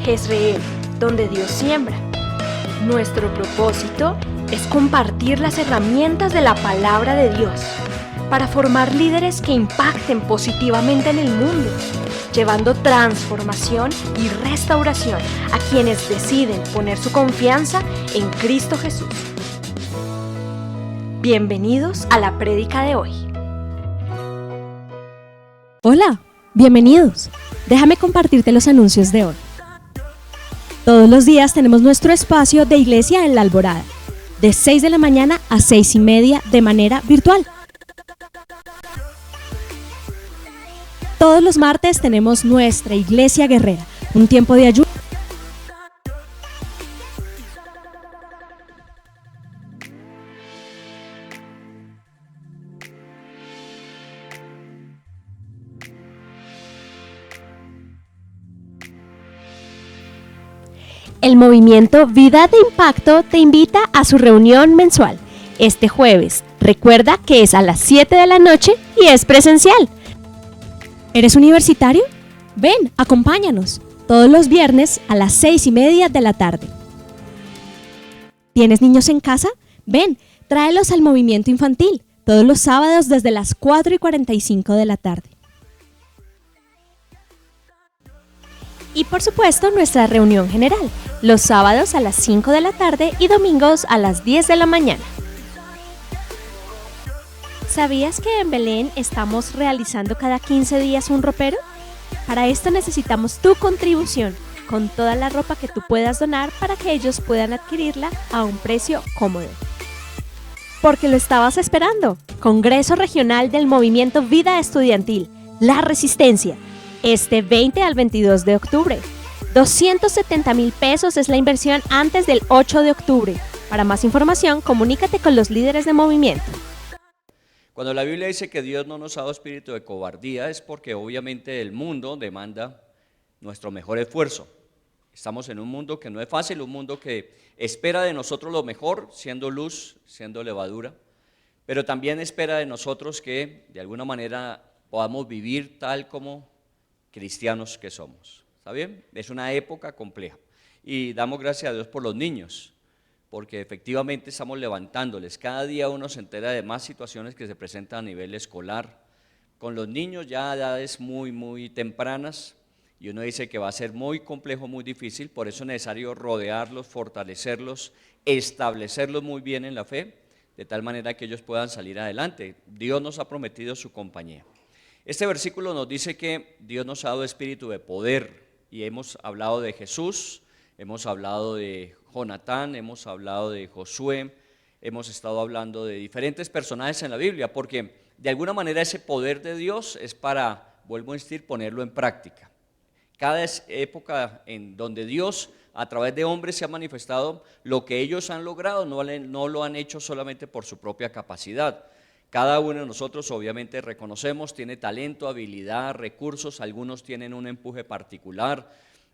Jezreel, donde Dios siembra. Nuestro propósito es compartir las herramientas de la palabra de Dios para formar líderes que impacten positivamente en el mundo, llevando transformación y restauración a quienes deciden poner su confianza en Cristo Jesús. Bienvenidos a la prédica de hoy. Hola, bienvenidos. Déjame compartirte los anuncios de hoy. Todos los días tenemos nuestro espacio de iglesia en La Alborada, de 6 de la mañana a 6:30 de manera virtual. Todos los martes tenemos nuestra iglesia guerrera, un tiempo de ayuda. El movimiento Vida de Impacto te invita a su reunión mensual este jueves. Recuerda que es a las 7 de la noche y es presencial. ¿Eres universitario? Ven, acompáñanos todos los viernes a las 6:30 de la tarde. ¿Tienes niños en casa? Ven, tráelos al movimiento infantil todos los sábados desde las 4:45 de la tarde. Y por supuesto nuestra reunión general, los sábados a las 5 de la tarde y domingos a las 10 de la mañana. ¿Sabías que en Belén estamos realizando cada 15 días un ropero? Para esto necesitamos tu contribución, con toda la ropa que tú puedas donar para que ellos puedan adquirirla a un precio cómodo. Porque lo estabas esperando. Congreso Regional del Movimiento Vida Estudiantil, La Resistencia. Este 20 al 22 de octubre. 270,000 pesos es la inversión antes del 8 de octubre. Para más información, comunícate con los líderes de movimiento. Cuando la Biblia dice que Dios no nos ha dado espíritu de cobardía, es porque obviamente el mundo demanda nuestro mejor esfuerzo. Estamos en un mundo que no es fácil, un mundo que espera de nosotros lo mejor, siendo luz, siendo levadura, pero también espera de nosotros que de alguna manera podamos vivir tal como cristianos que somos. ¿Está bien? Es una época compleja y damos gracias a Dios por los niños, porque efectivamente estamos levantándoles. Cada día uno se entera de más situaciones que se presentan a nivel escolar, con los niños ya a edades muy tempranas, y uno dice que va a ser muy complejo, muy difícil. Por eso es necesario rodearlos, fortalecerlos, establecerlos muy bien en la fe, de tal manera que ellos puedan salir adelante. Dios nos ha prometido su compañía. Este versículo nos dice que Dios nos ha dado espíritu de poder, y hemos hablado de Jesús, hemos hablado de Jonatán, hemos hablado de Josué, hemos estado hablando de diferentes personajes en la Biblia, porque de alguna manera ese poder de Dios es para, vuelvo a insistir, ponerlo en práctica. Cada época en donde Dios a través de hombres se ha manifestado, lo que ellos han logrado no lo han hecho solamente por su propia capacidad. Cada uno de nosotros obviamente reconocemos, tiene talento, habilidad, recursos, algunos tienen un empuje particular,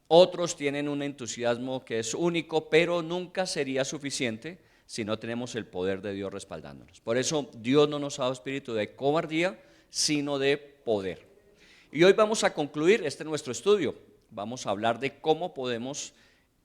otros tienen un entusiasmo que es único, pero nunca sería suficiente si no tenemos el poder de Dios respaldándonos. Por eso Dios no nos ha dado espíritu de cobardía, sino de poder. Y hoy vamos a concluir nuestro estudio, vamos a hablar de cómo podemos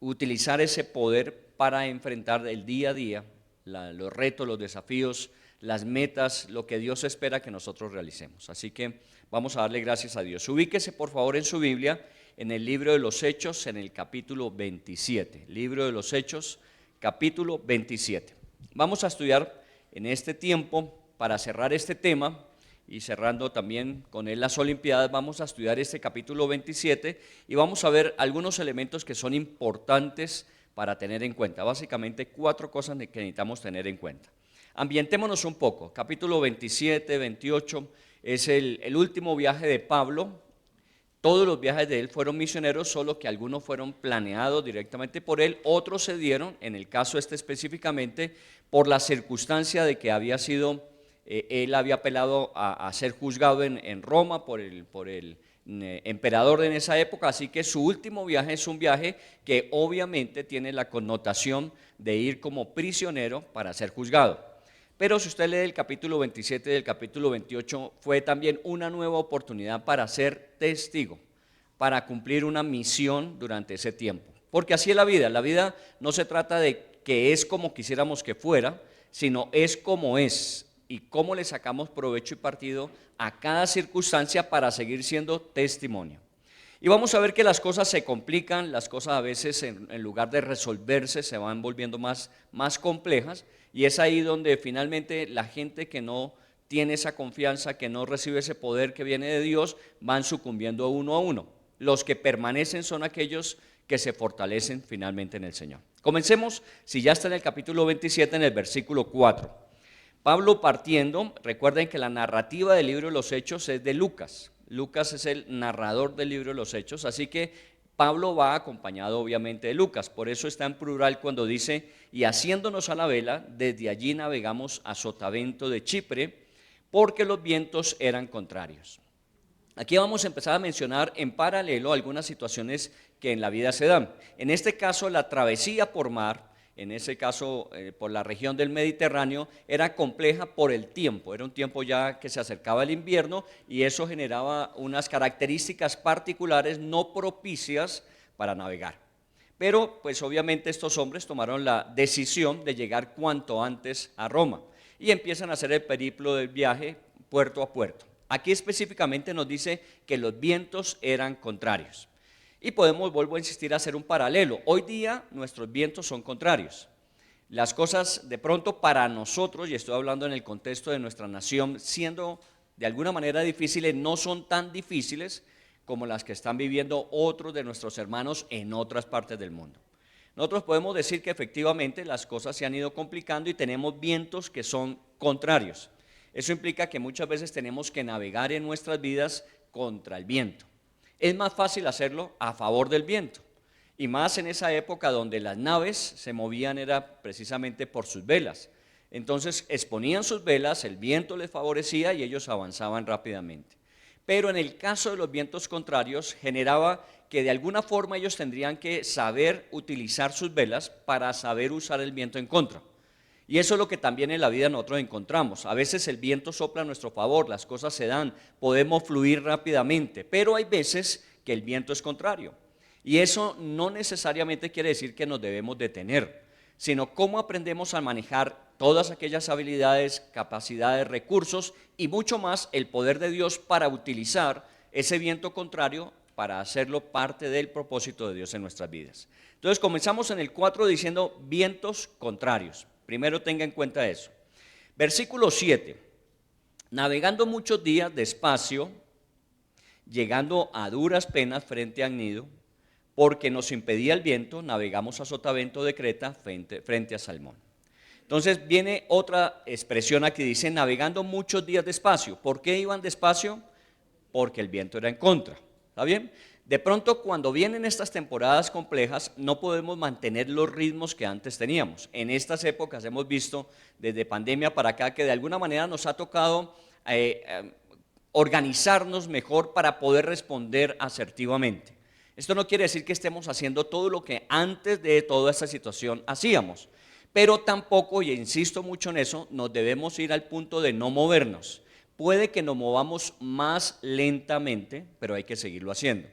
utilizar ese poder para enfrentar el día a día, los retos, los desafíos, las metas, lo que Dios espera que nosotros realicemos. Así que vamos a darle gracias a Dios. Ubíquese por favor en su Biblia, en el libro de los Hechos, en el capítulo 27. Libro de los Hechos, capítulo 27. Vamos a estudiar en este tiempo, para cerrar este tema, y cerrando también con él las Olimpiadas, vamos a estudiar este capítulo 27, y vamos a ver algunos elementos que son importantes para tener en cuenta. Básicamente 4 cosas que necesitamos tener en cuenta. Ambientémonos un poco. Capítulo 27, 28 es el último viaje de Pablo. Todos los viajes de él fueron misioneros, solo que algunos fueron planeados directamente por él, otros se dieron, en el caso específicamente, por la circunstancia de que él había apelado a ser juzgado en Roma por el emperador en esa época, así que su último viaje es un viaje que obviamente tiene la connotación de ir como prisionero para ser juzgado. Pero si usted lee el capítulo 27 y el capítulo 28, fue también una nueva oportunidad para ser testigo. para cumplir una misión durante ese tiempo. Porque así es la vida no se trata de que es como quisiéramos que fuera, sino es como es y cómo le sacamos provecho y partido a cada circunstancia para seguir siendo testimonio. Y vamos a ver que las cosas se complican, las cosas a veces en lugar de resolverse se van volviendo más complejas, y es ahí donde finalmente la gente que no tiene esa confianza, que no recibe ese poder que viene de Dios, van sucumbiendo uno a uno. Los que permanecen son aquellos que se fortalecen finalmente en el Señor. Comencemos, si ya está en el capítulo 27, en el versículo 4. Pablo partiendo, recuerden que la narrativa del libro de los Hechos es de Lucas. Lucas es el narrador del libro de los Hechos, así que Pablo va acompañado obviamente de Lucas, por eso está en plural cuando dice, y haciéndonos a la vela, desde allí navegamos a Sotavento de Chipre, porque los vientos eran contrarios. Aquí vamos a empezar a mencionar en paralelo algunas situaciones que en la vida se dan. En este caso, la travesía por mar, en ese caso por la región del Mediterráneo, era compleja por el tiempo. Era un tiempo ya que se acercaba el invierno y eso generaba unas características particulares no propicias para navegar. Pero pues obviamente estos hombres tomaron la decisión de llegar cuanto antes a Roma y empiezan a hacer el periplo del viaje puerto a puerto. Aquí específicamente nos dice que los vientos eran contrarios. Y podemos, vuelvo a insistir, hacer un paralelo. Hoy día nuestros vientos son contrarios. Las cosas de pronto para nosotros, y estoy hablando en el contexto de nuestra nación, siendo de alguna manera difíciles, no son tan difíciles como las que están viviendo otros de nuestros hermanos en otras partes del mundo. Nosotros podemos decir que efectivamente las cosas se han ido complicando y tenemos vientos que son contrarios. Eso implica que muchas veces tenemos que navegar en nuestras vidas contra el viento. Es más fácil hacerlo a favor del viento, y más en esa época donde las naves se movían era precisamente por sus velas. Entonces exponían sus velas, el viento les favorecía y ellos avanzaban rápidamente. Pero en el caso de los vientos contrarios generaba que de alguna forma ellos tendrían que saber utilizar sus velas para saber usar el viento en contra. Y eso es lo que también en la vida nosotros encontramos. A veces el viento sopla a nuestro favor, las cosas se dan, podemos fluir rápidamente, pero hay veces que el viento es contrario. Y eso no necesariamente quiere decir que nos debemos detener, sino cómo aprendemos a manejar todas aquellas habilidades, capacidades, recursos y mucho más el poder de Dios para utilizar ese viento contrario para hacerlo parte del propósito de Dios en nuestras vidas. Entonces comenzamos en el 4 diciendo vientos contrarios. Primero tenga en cuenta eso. Versículo 7. Navegando muchos días despacio, llegando a duras penas frente a Gnido, porque nos impedía el viento, navegamos a Sotavento de Creta frente a Salmón. Entonces viene otra expresión aquí, dice navegando muchos días despacio. ¿Por qué iban despacio? Porque el viento era en contra. ¿Está bien? De pronto cuando vienen estas temporadas complejas no podemos mantener los ritmos que antes teníamos. En estas épocas hemos visto desde pandemia para acá que de alguna manera nos ha tocado organizarnos mejor para poder responder asertivamente. Esto no quiere decir que estemos haciendo todo lo que antes de toda esta situación hacíamos, pero tampoco, y insisto mucho en eso, nos debemos ir al punto de no movernos. Puede que nos movamos más lentamente, pero hay que seguirlo haciendo.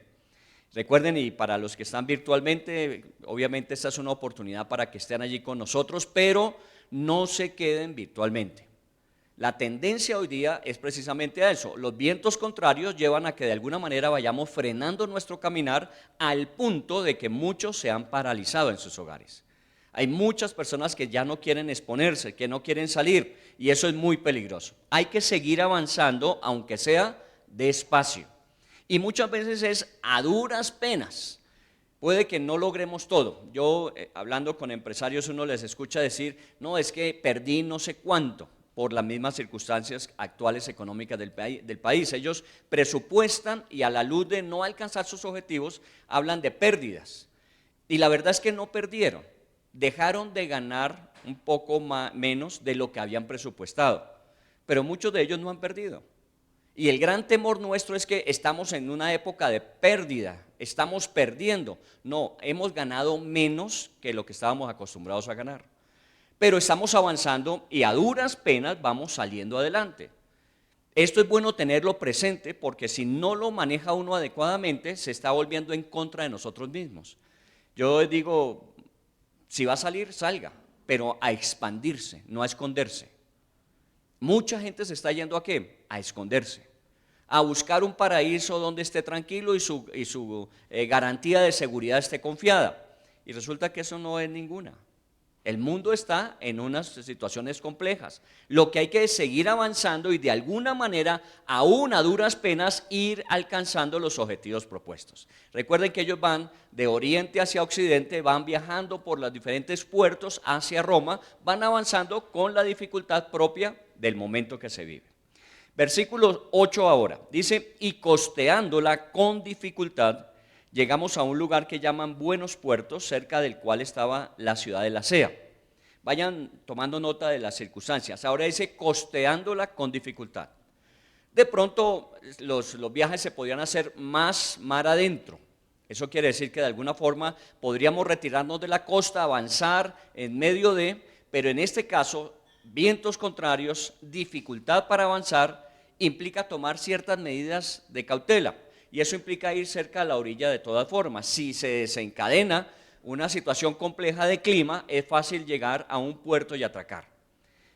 Recuerden, y para los que están virtualmente, obviamente esta es una oportunidad para que estén allí con nosotros, pero no se queden virtualmente. La tendencia hoy día es precisamente a eso. Los vientos contrarios llevan a que de alguna manera vayamos frenando nuestro caminar al punto de que muchos se han paralizado en sus hogares. Hay muchas personas que ya no quieren exponerse, que no quieren salir, y eso es muy peligroso. Hay que seguir avanzando, aunque sea despacio. Y muchas veces es a duras penas. Puede que no logremos todo. Yo, hablando con empresarios, uno les escucha decir, no, es que perdí no sé cuánto por las mismas circunstancias actuales económicas del país. Ellos presupuestan y a la luz de no alcanzar sus objetivos, hablan de pérdidas. Y la verdad es que no perdieron. Dejaron de ganar un poco menos de lo que habían presupuestado. Pero muchos de ellos no han perdido. Y el gran temor nuestro es que estamos en una época de pérdida, estamos perdiendo. No, hemos ganado menos que lo que estábamos acostumbrados a ganar. Pero estamos avanzando y a duras penas vamos saliendo adelante. Esto es bueno tenerlo presente porque si no lo maneja uno adecuadamente, se está volviendo en contra de nosotros mismos. Yo digo, si va a salir, salga, pero a expandirse, no a esconderse. Mucha gente se está yendo ¿a qué? A esconderse, a buscar un paraíso donde esté tranquilo y su garantía de seguridad esté confiada. Y resulta que eso no es ninguna. El mundo está en unas situaciones complejas. Lo que hay que es seguir avanzando y de alguna manera, aún a duras penas, ir alcanzando los objetivos propuestos. Recuerden que ellos van de oriente hacia occidente, van viajando por los diferentes puertos hacia Roma, van avanzando con la dificultad propia del momento que se vive. Versículo 8 ahora, dice, y costeándola con dificultad, llegamos a un lugar que llaman Buenos Puertos, cerca del cual estaba la ciudad de Lasea. Vayan tomando nota de las circunstancias. Ahora dice costeándola con dificultad. De pronto los viajes se podían hacer más mar adentro. Eso quiere decir que de alguna forma podríamos retirarnos de la costa, avanzar en medio de, pero en este caso, vientos contrarios, dificultad para avanzar, implica tomar ciertas medidas de cautela. Y eso implica ir cerca a la orilla de todas formas. Si se desencadena una situación compleja de clima, es fácil llegar a un puerto y atracar.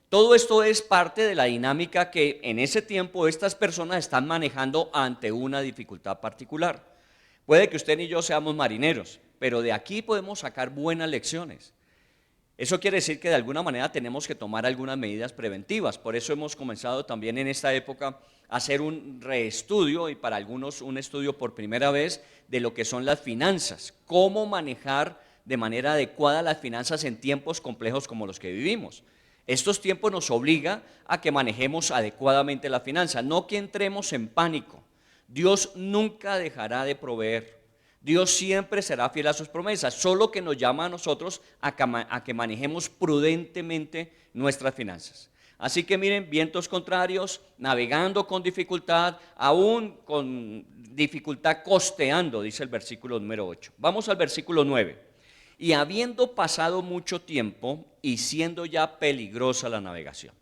Todo esto es parte de la dinámica que en ese tiempo estas personas están manejando ante una dificultad particular. Puede que usted y yo seamos marineros, pero de aquí podemos sacar buenas lecciones. Eso quiere decir que de alguna manera tenemos que tomar algunas medidas preventivas. Por eso hemos comenzado también en esta época a hacer un reestudio y para algunos un estudio por primera vez de lo que son las finanzas, cómo manejar de manera adecuada las finanzas en tiempos complejos como los que vivimos. Estos tiempos nos obligan a que manejemos adecuadamente las finanzas, no que entremos en pánico. Dios nunca dejará de proveer. Dios siempre será fiel a sus promesas, solo que nos llama a nosotros a que manejemos prudentemente nuestras finanzas. Así que miren, vientos contrarios, navegando con dificultad, aún con dificultad costeando, dice el versículo número 8. Vamos al versículo 9. Y habiendo pasado mucho tiempo y siendo ya peligrosa la navegación.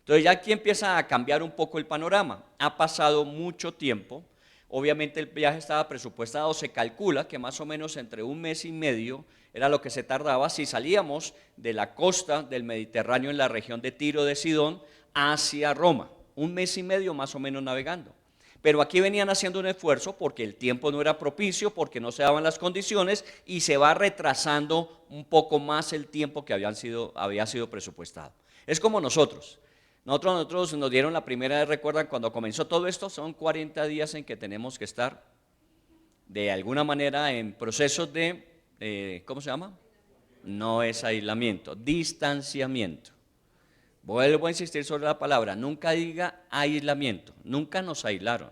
Entonces ya aquí empieza a cambiar un poco el panorama. Ha pasado mucho tiempo. Obviamente el viaje estaba presupuestado, se calcula que más o menos entre un mes y medio era lo que se tardaba si salíamos de la costa del Mediterráneo en la región de Tiro de Sidón hacia Roma. Un mes y medio más o menos navegando. Pero aquí venían haciendo un esfuerzo porque el tiempo no era propicio, porque no se daban las condiciones y se va retrasando un poco más el tiempo que había sido presupuestado. Es como nosotros. Nosotros nos dieron la primera vez, recuerdan, cuando comenzó todo esto, son 40 días en que tenemos que estar de alguna manera en procesos de, ¿cómo se llama? No es aislamiento, distanciamiento. Vuelvo a insistir sobre la palabra, nunca diga aislamiento, nunca nos aislaron.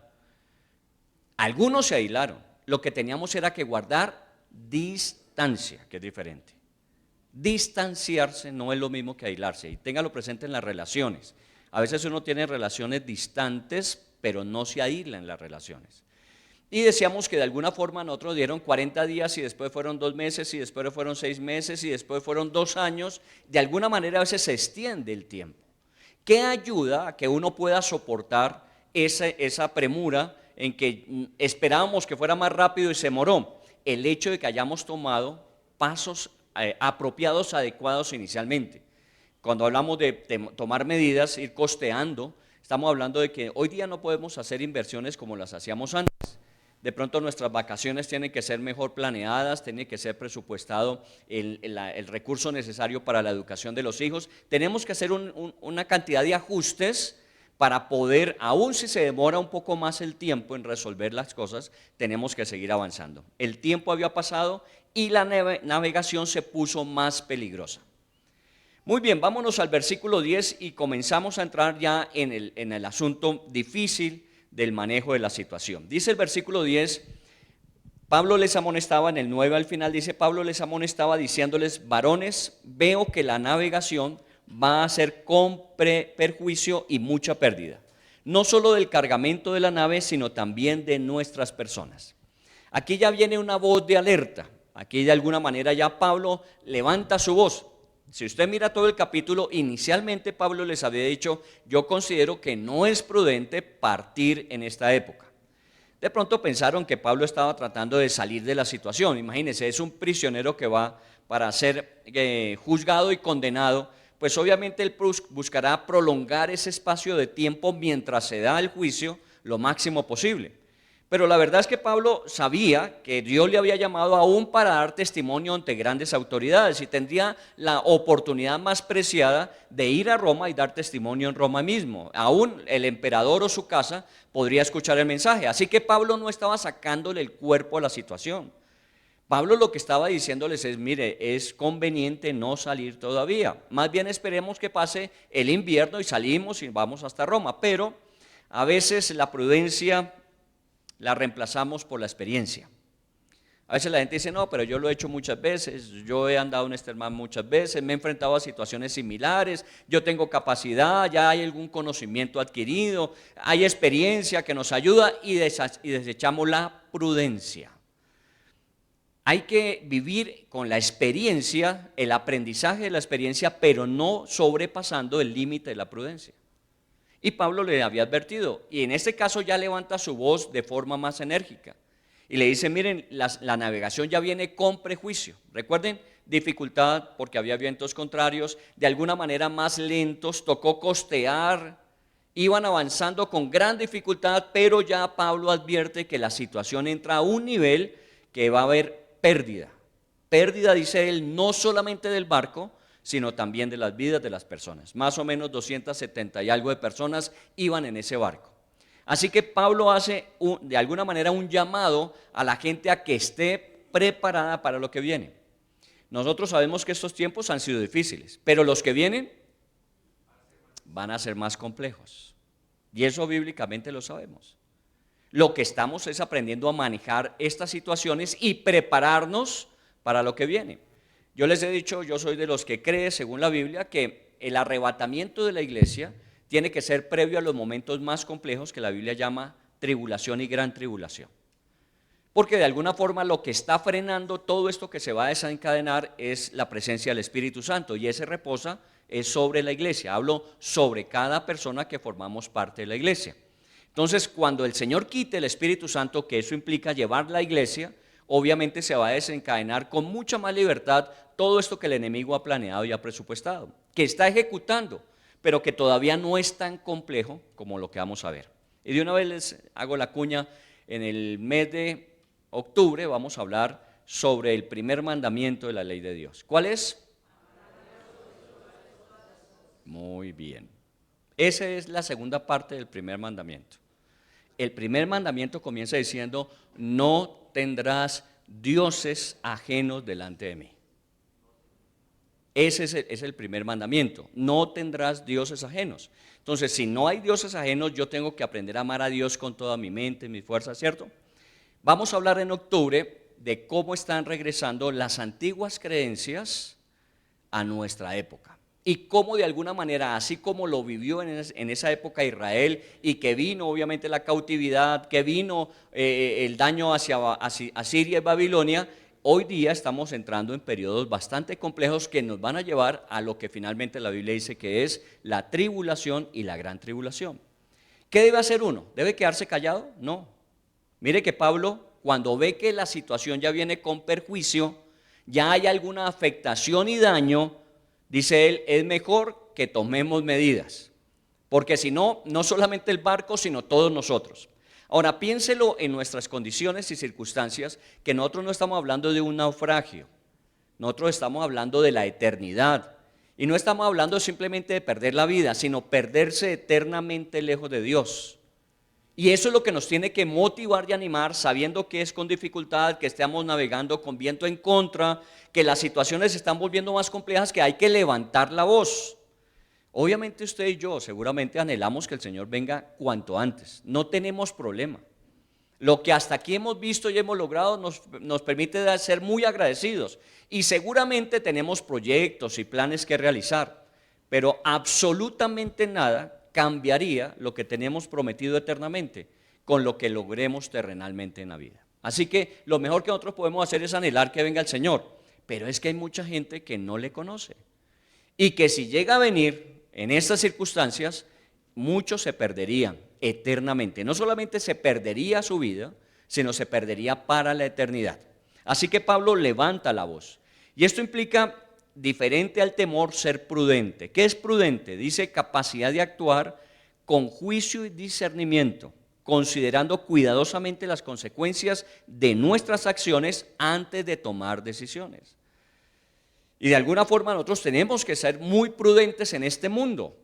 Algunos se aislaron, lo que teníamos era que guardar distancia, que es diferente. Distanciarse no es lo mismo que aislarse, y téngalo presente en las relaciones. A veces uno tiene relaciones distantes, pero no se aísla en las relaciones. Y decíamos que de alguna forma nosotros dieron 40 días y después fueron 2 meses y después fueron 6 meses y después fueron 2 años. De alguna manera a veces se extiende el tiempo. ¿Qué ayuda a que uno pueda soportar esa premura en que esperábamos que fuera más rápido y se demoró? El hecho de que hayamos tomado pasos apropiados, adecuados inicialmente. Cuando hablamos de tomar medidas, ir costeando, estamos hablando de que hoy día no podemos hacer inversiones como las hacíamos antes. De pronto nuestras vacaciones tienen que ser mejor planeadas, tiene que ser presupuestado el recurso necesario para la educación de los hijos. Tenemos que hacer una cantidad de ajustes para poder, aun si se demora un poco más el tiempo en resolver las cosas, tenemos que seguir avanzando. El tiempo había pasado y la navegación se puso más peligrosa. Muy bien, vámonos al versículo 10 y comenzamos a entrar ya en el asunto difícil del manejo de la situación. Dice el versículo 10, Pablo les amonestaba, en el 9 al final dice, Pablo les amonestaba diciéndoles, varones, veo que la navegación va a ser con perjuicio y mucha pérdida, no solo del cargamento de la nave, sino también de nuestras personas. Aquí ya viene una voz de alerta, aquí de alguna manera ya Pablo levanta su voz. Si usted mira todo el capítulo, inicialmente Pablo les había dicho, yo considero que no es prudente partir en esta época. De pronto pensaron que Pablo estaba tratando de salir de la situación. Imagínense, es un prisionero que va para ser juzgado y condenado, pues obviamente él buscará prolongar ese espacio de tiempo mientras se da el juicio lo máximo posible. Pero la verdad es que Pablo sabía que Dios le había llamado aún para dar testimonio ante grandes autoridades y tendría la oportunidad más preciada de ir a Roma y dar testimonio en Roma mismo. Aún el emperador o su casa podría escuchar el mensaje. Así que Pablo no estaba sacándole el cuerpo a la situación. Pablo lo que estaba diciéndoles es, mire, es conveniente no salir todavía. Más bien esperemos que pase el invierno y salimos y vamos hasta Roma. Pero a veces la prudencia la reemplazamos por la experiencia. A veces la gente dice, no, pero yo lo he hecho muchas veces, yo he andado en este mar muchas veces, me he enfrentado a situaciones similares, yo tengo capacidad, ya hay algún conocimiento adquirido, hay experiencia que nos ayuda y desechamos la prudencia. Hay que vivir con la experiencia, el aprendizaje de la experiencia, pero no sobrepasando el límite de la prudencia. Y Pablo le había advertido, y en este caso ya levanta su voz de forma más enérgica. Y le dice, miren, la navegación ya viene con prejuicio. Recuerden, dificultad porque había vientos contrarios, de alguna manera más lentos, tocó costear, iban avanzando con gran dificultad, pero ya Pablo advierte que la situación entra a un nivel que va a haber pérdida. Pérdida, dice él, no solamente del barco, sino también de las vidas de las personas. Más o menos 270 y algo de personas iban en ese barco. Así que Pablo hace de alguna manera un llamado a la gente a que esté preparada para lo que viene. Nosotros sabemos que estos tiempos han sido difíciles, pero los que vienen van a ser más complejos. Y eso bíblicamente lo sabemos. Lo que estamos es aprendiendo a manejar estas situaciones y prepararnos para lo que viene. Yo les he dicho, yo soy de los que cree, según la Biblia, que el arrebatamiento de la iglesia tiene que ser previo a los momentos más complejos que la Biblia llama tribulación y gran tribulación. Porque de alguna forma lo que está frenando todo esto que se va a desencadenar es la presencia del Espíritu Santo, y ese reposa es sobre la iglesia. Hablo sobre cada persona que formamos parte de la iglesia. Entonces, cuando el Señor quite el Espíritu Santo, que eso implica llevar la iglesia, obviamente se va a desencadenar con mucha más libertad todo esto que el enemigo ha planeado y ha presupuestado, que está ejecutando, pero que todavía no es tan complejo como lo que vamos a ver. Y de una vez les hago la cuña, en el mes de octubre vamos a hablar sobre el primer mandamiento de la ley de Dios. ¿Cuál es? Muy bien. Esa es la segunda parte del primer mandamiento. El primer mandamiento comienza diciendo, no tendrás dioses ajenos delante de mí. Ese es el primer mandamiento, no tendrás dioses ajenos. Entonces, si no hay dioses ajenos, yo tengo que aprender a amar a Dios con toda mi mente, mi fuerza, ¿cierto? Vamos a hablar en octubre de cómo están regresando las antiguas creencias a nuestra época. Y cómo de alguna manera, así como lo vivió en esa época Israel, y que vino obviamente la cautividad, que vino el daño hacia Asiria y Babilonia, hoy día estamos entrando en periodos bastante complejos que nos van a llevar a lo que finalmente la Biblia dice que es la tribulación y la gran tribulación. ¿Qué debe hacer uno? ¿Debe quedarse callado? No. Mire que Pablo, cuando ve que la situación ya viene con perjuicio, ya hay alguna afectación y daño, dice él, es mejor que tomemos medidas, porque si no, no solamente el barco, sino todos nosotros. Ahora, piénselo en nuestras condiciones y circunstancias, que nosotros no estamos hablando de un naufragio, nosotros estamos hablando de la eternidad, y no estamos hablando simplemente de perder la vida, sino perderse eternamente lejos de Dios. Y eso es lo que nos tiene que motivar y animar, sabiendo que es con dificultad, que estamos navegando con viento en contra, que las situaciones se están volviendo más complejas, que hay que levantar la voz. Obviamente usted y yo seguramente anhelamos que el Señor venga cuanto antes, no tenemos problema. Lo que hasta aquí hemos visto y hemos logrado nos permite ser muy agradecidos, y seguramente tenemos proyectos y planes que realizar, pero absolutamente nada cambiaría lo que tenemos prometido eternamente con lo que logremos terrenalmente en la vida. Así que lo mejor que nosotros podemos hacer es anhelar que venga el Señor, pero es que hay mucha gente que no le conoce. y que si llega a venir en estas circunstancias, muchos se perderían eternamente. No solamente se perdería su vida, sino se perdería para la eternidad. Así que Pablo levanta la voz. Y esto implica, diferente al temor, ser prudente. ¿Qué es prudente? Dice capacidad de actuar con juicio y discernimiento, considerando cuidadosamente las consecuencias de nuestras acciones antes de tomar decisiones. Y de alguna forma nosotros tenemos que ser muy prudentes en este mundo.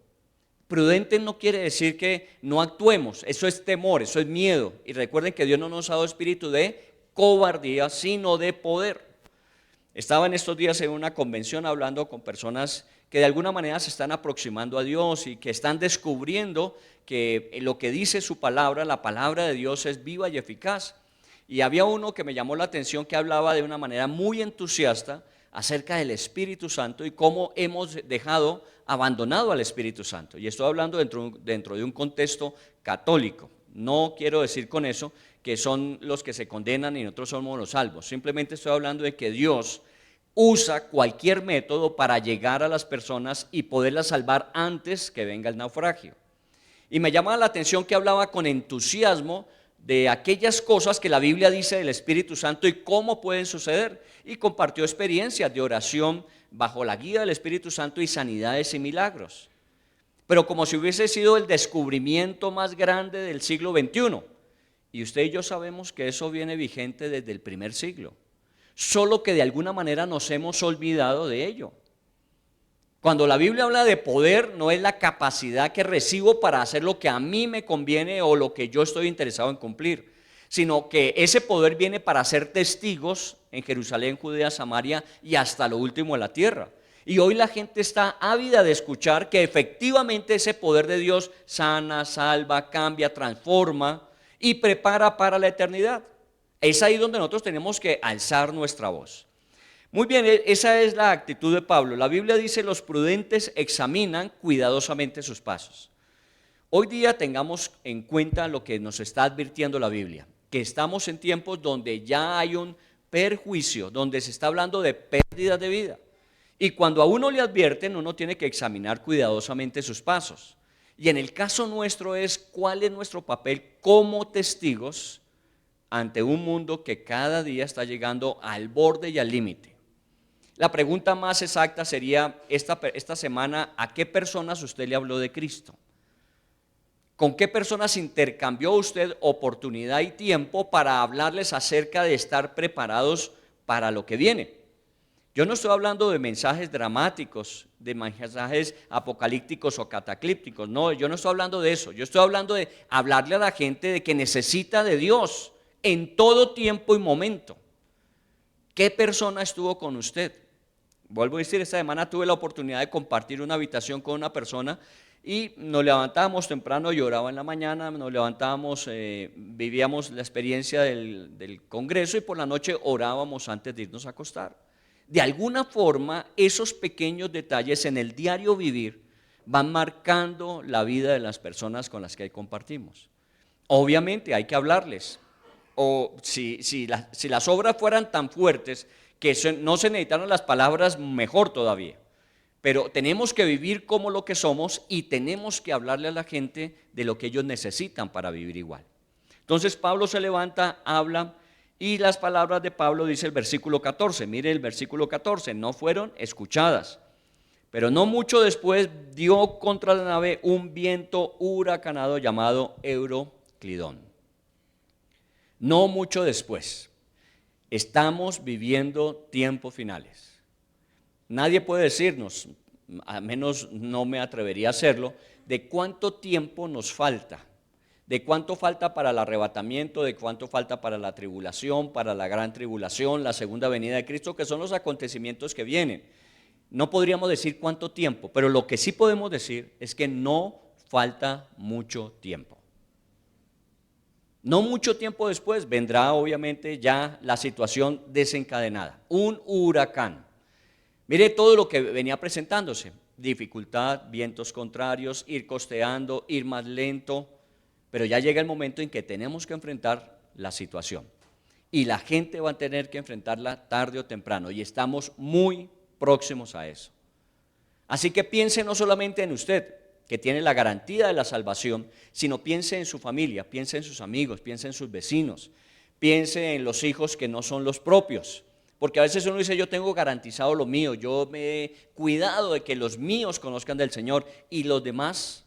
Prudente no quiere decir que no actuemos, eso es temor, eso es miedo. Y recuerden que Dios no nos ha dado espíritu de cobardía, sino de poder. Estaba en estos días en una convención hablando con personas que de alguna manera se están aproximando a Dios y que están descubriendo que lo que dice su palabra, la palabra de Dios, es viva y eficaz. Y había uno que me llamó la atención que hablaba de una manera muy entusiasta acerca del Espíritu Santo y cómo hemos dejado abandonado al Espíritu Santo. Y estoy hablando dentro de un contexto católico. No quiero decir con eso que son los que se condenan y nosotros somos los salvos. Simplemente estoy hablando de que Dios usa cualquier método para llegar a las personas y poderlas salvar antes que venga el naufragio. Y me llamaba la atención que hablaba con entusiasmo de aquellas cosas que la Biblia dice del Espíritu Santo y cómo pueden suceder. Y compartió experiencias de oración bajo la guía del Espíritu Santo y sanidades y milagros. Pero como si hubiese sido el descubrimiento más grande del siglo XXI. Y usted y yo sabemos que eso viene vigente desde el primer siglo. Solo que de alguna manera nos hemos olvidado de ello. Cuando la Biblia habla de poder, no es la capacidad que recibo para hacer lo que a mí me conviene o lo que yo estoy interesado en cumplir, sino que ese poder viene para ser testigos en Jerusalén, Judea, Samaria y hasta lo último de la tierra. Y hoy la gente está ávida de escuchar que efectivamente ese poder de Dios sana, salva, cambia, transforma y prepara para la eternidad. Es ahí donde nosotros tenemos que alzar nuestra voz. Muy bien, esa es la actitud de Pablo. La Biblia dice: los prudentes examinan cuidadosamente sus pasos. Hoy día tengamos en cuenta lo que nos está advirtiendo la Biblia, que estamos en tiempos donde ya hay un perjuicio, donde se está hablando de pérdida de vida. Y cuando a uno le advierten, uno tiene que examinar cuidadosamente sus pasos. Y en el caso nuestro es cuál es nuestro papel como testigos ante un mundo que cada día está llegando al borde y al límite. La pregunta más exacta sería esta semana: ¿a qué personas usted le habló de Cristo? ¿Con qué personas intercambió usted oportunidad y tiempo para hablarles acerca de estar preparados para lo que viene? Yo no estoy hablando de mensajes dramáticos, de mensajes apocalípticos o cataclípticos, no, yo no estoy hablando de eso. Yo estoy hablando de hablarle a la gente de que necesita de Dios en todo tiempo y momento. ¿Qué persona estuvo con usted? Vuelvo a decir, esta semana tuve la oportunidad de compartir una habitación con una persona y nos levantábamos temprano, lloraba en la mañana, nos levantábamos, vivíamos la experiencia del congreso y por la noche orábamos antes de irnos a acostar. De alguna forma, esos pequeños detalles en el diario vivir van marcando la vida de las personas con las que compartimos. Obviamente hay que hablarles, o si las obras fueran tan fuertes que no se necesitaron las palabras, mejor todavía. Pero tenemos que vivir como lo que somos y tenemos que hablarle a la gente de lo que ellos necesitan para vivir igual. Entonces Pablo se levanta, habla. Y las palabras de Pablo, dice el versículo 14, mire el versículo 14, no fueron escuchadas. Pero no mucho después dio contra la nave un viento huracanado llamado Euroclidón. No mucho después. Estamos viviendo tiempos finales. Nadie puede decirnos, al menos no me atrevería a hacerlo, de cuánto tiempo nos falta. De cuánto falta para el arrebatamiento, de cuánto falta para la tribulación, para la gran tribulación, la segunda venida de Cristo, que son los acontecimientos que vienen. No podríamos decir cuánto tiempo, pero lo que sí podemos decir es que no falta mucho tiempo. No mucho tiempo después vendrá obviamente ya la situación desencadenada, un huracán. Mire todo lo que venía presentándose: dificultad, vientos contrarios, ir costeando, ir más lento. Pero ya llega el momento en que tenemos que enfrentar la situación y la gente va a tener que enfrentarla tarde o temprano y estamos muy próximos a eso. Así que piense no solamente en usted, que tiene la garantía de la salvación, sino piense en su familia, piense en sus amigos, piense en sus vecinos, piense en los hijos que no son los propios. Porque a veces uno dice, yo tengo garantizado lo mío, yo me he cuidado de que los míos conozcan del Señor y los demás,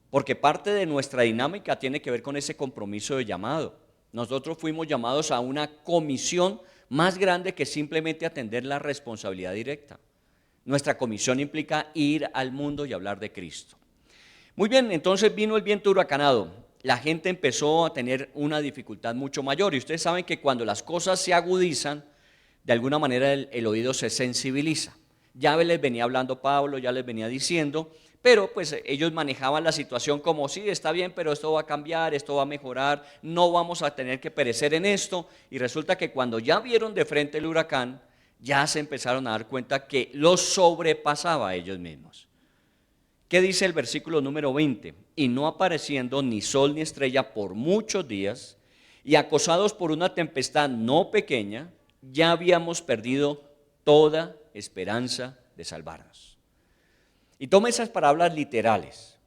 porque parte de nuestra dinámica tiene que ver con ese compromiso de llamado. Nosotros fuimos llamados a una comisión más grande que simplemente atender la responsabilidad directa. Nuestra comisión implica ir al mundo y hablar de Cristo. Muy bien, entonces vino el viento huracanado. La gente empezó a tener una dificultad mucho mayor y ustedes saben que cuando las cosas se agudizan, de alguna manera el oído se sensibiliza. Ya les venía hablando Pablo, ya les venía diciendo, pero pues ellos manejaban la situación como sí, está bien, pero esto va a cambiar, esto va a mejorar, no vamos a tener que perecer en esto. Y resulta que cuando ya vieron de frente el huracán, ya se empezaron a dar cuenta que los sobrepasaba a ellos mismos. ¿Qué dice el versículo número 20? Y no apareciendo ni sol ni estrella por muchos días, y acosados por una tempestad no pequeña, ya habíamos perdido toda esperanza de salvarnos. Y toma esas palabras literales.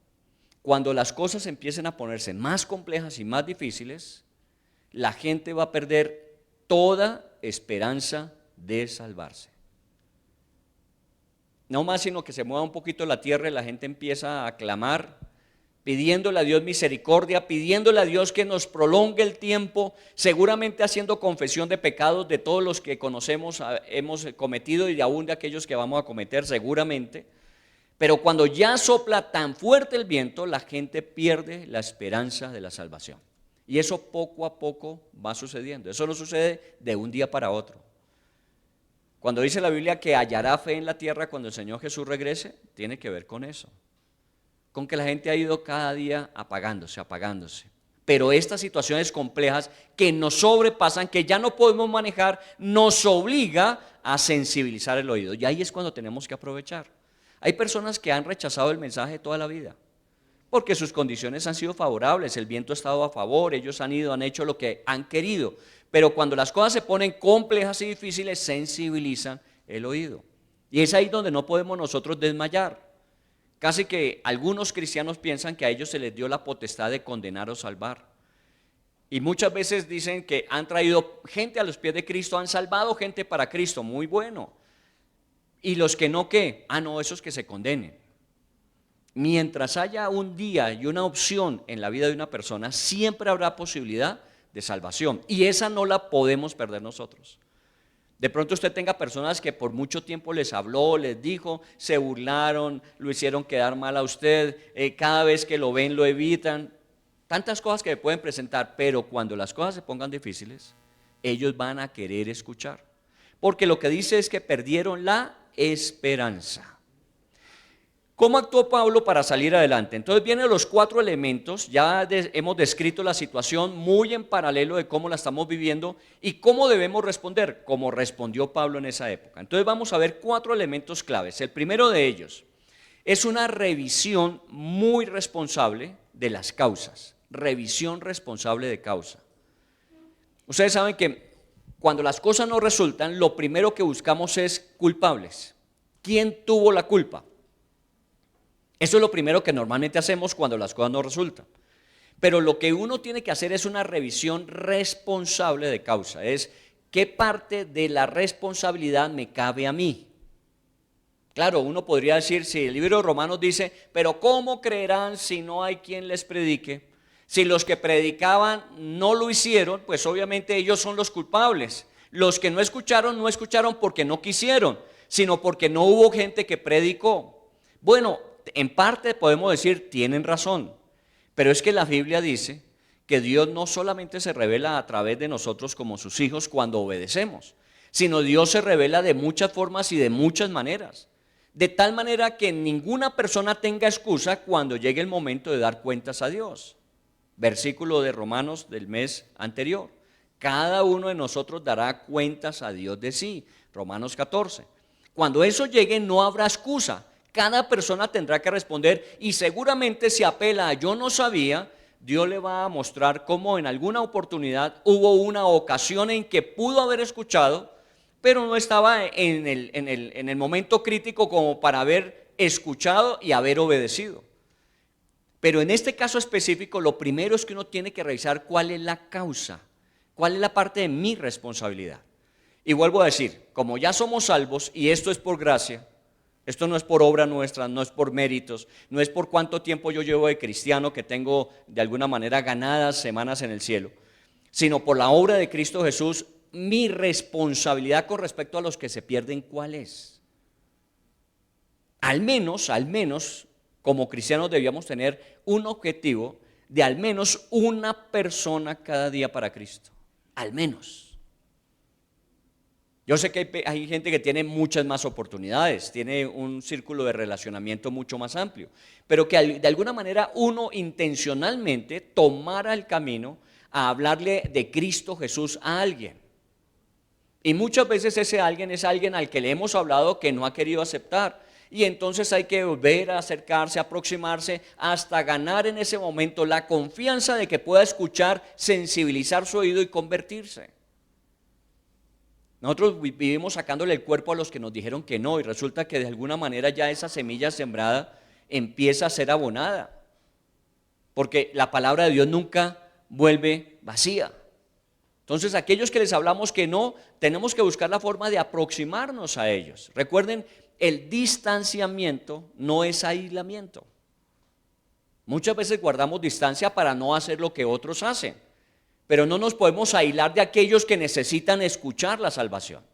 Cuando las cosas empiecen a ponerse más complejas y más difíciles, la gente va a perder toda esperanza de salvarse. No más sino que se mueva un poquito la tierra y la gente empieza a clamar, pidiéndole a Dios misericordia, pidiéndole a Dios que nos prolongue el tiempo, seguramente haciendo confesión de pecados de todos los que conocemos, hemos cometido y aún de aquellos que vamos a cometer seguramente. Pero cuando ya sopla tan fuerte el viento, la gente pierde la esperanza de la salvación. Y eso poco a poco va sucediendo. Eso no sucede de un día para otro. Cuando dice la Biblia que hallará fe en la tierra cuando el Señor Jesús regrese, tiene que ver con eso. Con que la gente ha ido cada día apagándose. Pero estas situaciones complejas que nos sobrepasan, que ya no podemos manejar, nos obliga a sensibilizar el oído. Y ahí es cuando tenemos que aprovechar. Hay personas que han rechazado el mensaje toda la vida, porque sus condiciones han sido favorables, el viento ha estado a favor, ellos han hecho lo que han querido. Pero cuando las cosas se ponen complejas y difíciles, sensibilizan el oído. Y es ahí donde no podemos nosotros desmayar. Casi que algunos cristianos piensan que a ellos se les dio la potestad de condenar o salvar. Y muchas veces dicen que han traído gente a los pies de Cristo, han salvado gente para Cristo, muy bueno. Y los que no, ¿qué? No, esos que se condenen. Mientras haya un día y una opción en la vida de una persona, siempre habrá posibilidad de salvación. Y esa no la podemos perder nosotros. De pronto usted tenga personas que por mucho tiempo les habló, les dijo, se burlaron, lo hicieron quedar mal a usted, cada vez que lo ven lo evitan, tantas cosas que le pueden presentar, pero cuando las cosas se pongan difíciles, ellos van a querer escuchar, porque lo que dice es que perdieron la esperanza. ¿Cómo actuó Pablo para salir adelante? Entonces vienen los 4 elementos, ya hemos descrito la situación muy en paralelo de cómo la estamos viviendo y cómo debemos responder, como respondió Pablo en esa época. Entonces vamos a ver 4 elementos claves. El primero de ellos es una revisión muy responsable de las causas, revisión responsable de causa. Ustedes saben que cuando las cosas no resultan, lo primero que buscamos es culpables. ¿Quién tuvo la culpa? Eso es lo primero que normalmente hacemos cuando las cosas no resultan. Pero lo que uno tiene que hacer es una revisión responsable de causa. Es qué parte de la responsabilidad me cabe a mí. Claro, uno podría decir, si el libro de Romanos dice, pero ¿cómo creerán si no hay quien les predique? Si los que predicaban no lo hicieron, pues obviamente ellos son los culpables. Los que no escucharon porque no quisieron, sino porque no hubo gente que predicó. Bueno, en parte podemos decir, tienen razón, pero es que la Biblia dice que Dios no solamente se revela a través de nosotros como sus hijos cuando obedecemos, sino Dios se revela de muchas formas y de muchas maneras, de tal manera que ninguna persona tenga excusa cuando llegue el momento de dar cuentas a Dios. Versículo de Romanos del mes anterior, cada uno de nosotros dará cuentas a Dios de sí, Romanos 14. Cuando eso llegue no habrá excusa. Cada persona tendrá que responder y seguramente si apela a yo no sabía, Dios le va a mostrar cómo en alguna oportunidad hubo una ocasión en que pudo haber escuchado, pero no estaba en el momento crítico como para haber escuchado y haber obedecido. Pero en este caso específico, lo primero es que uno tiene que revisar cuál es la causa, cuál es la parte de mi responsabilidad. Y vuelvo a decir, como ya somos salvos y esto es por gracia, esto no es por obra nuestra, no es por méritos, no es por cuánto tiempo yo llevo de cristiano que tengo de alguna manera ganadas semanas en el cielo, sino por la obra de Cristo Jesús. Mi responsabilidad con respecto a los que se pierden, ¿cuál es? Al menos, como cristianos debíamos tener un objetivo de al menos una persona cada día para Cristo, al menos. Yo sé que hay gente que tiene muchas más oportunidades, tiene un círculo de relacionamiento mucho más amplio, pero que de alguna manera uno intencionalmente tomara el camino a hablarle de Cristo Jesús a alguien. Y muchas veces ese alguien es alguien al que le hemos hablado que no ha querido aceptar. Y entonces hay que volver a acercarse, aproximarse, hasta ganar en ese momento la confianza de que pueda escuchar, sensibilizar su oído y convertirse. Nosotros vivimos sacándole el cuerpo a los que nos dijeron que no, y resulta que de alguna manera ya esa semilla sembrada empieza a ser abonada, porque la palabra de Dios nunca vuelve vacía. Entonces, aquellos que les hablamos que no, tenemos que buscar la forma de aproximarnos a ellos. Recuerden, el distanciamiento no es aislamiento. Muchas veces guardamos distancia para no hacer lo que otros hacen, pero no nos podemos aislar de aquellos que necesitan escuchar la salvación.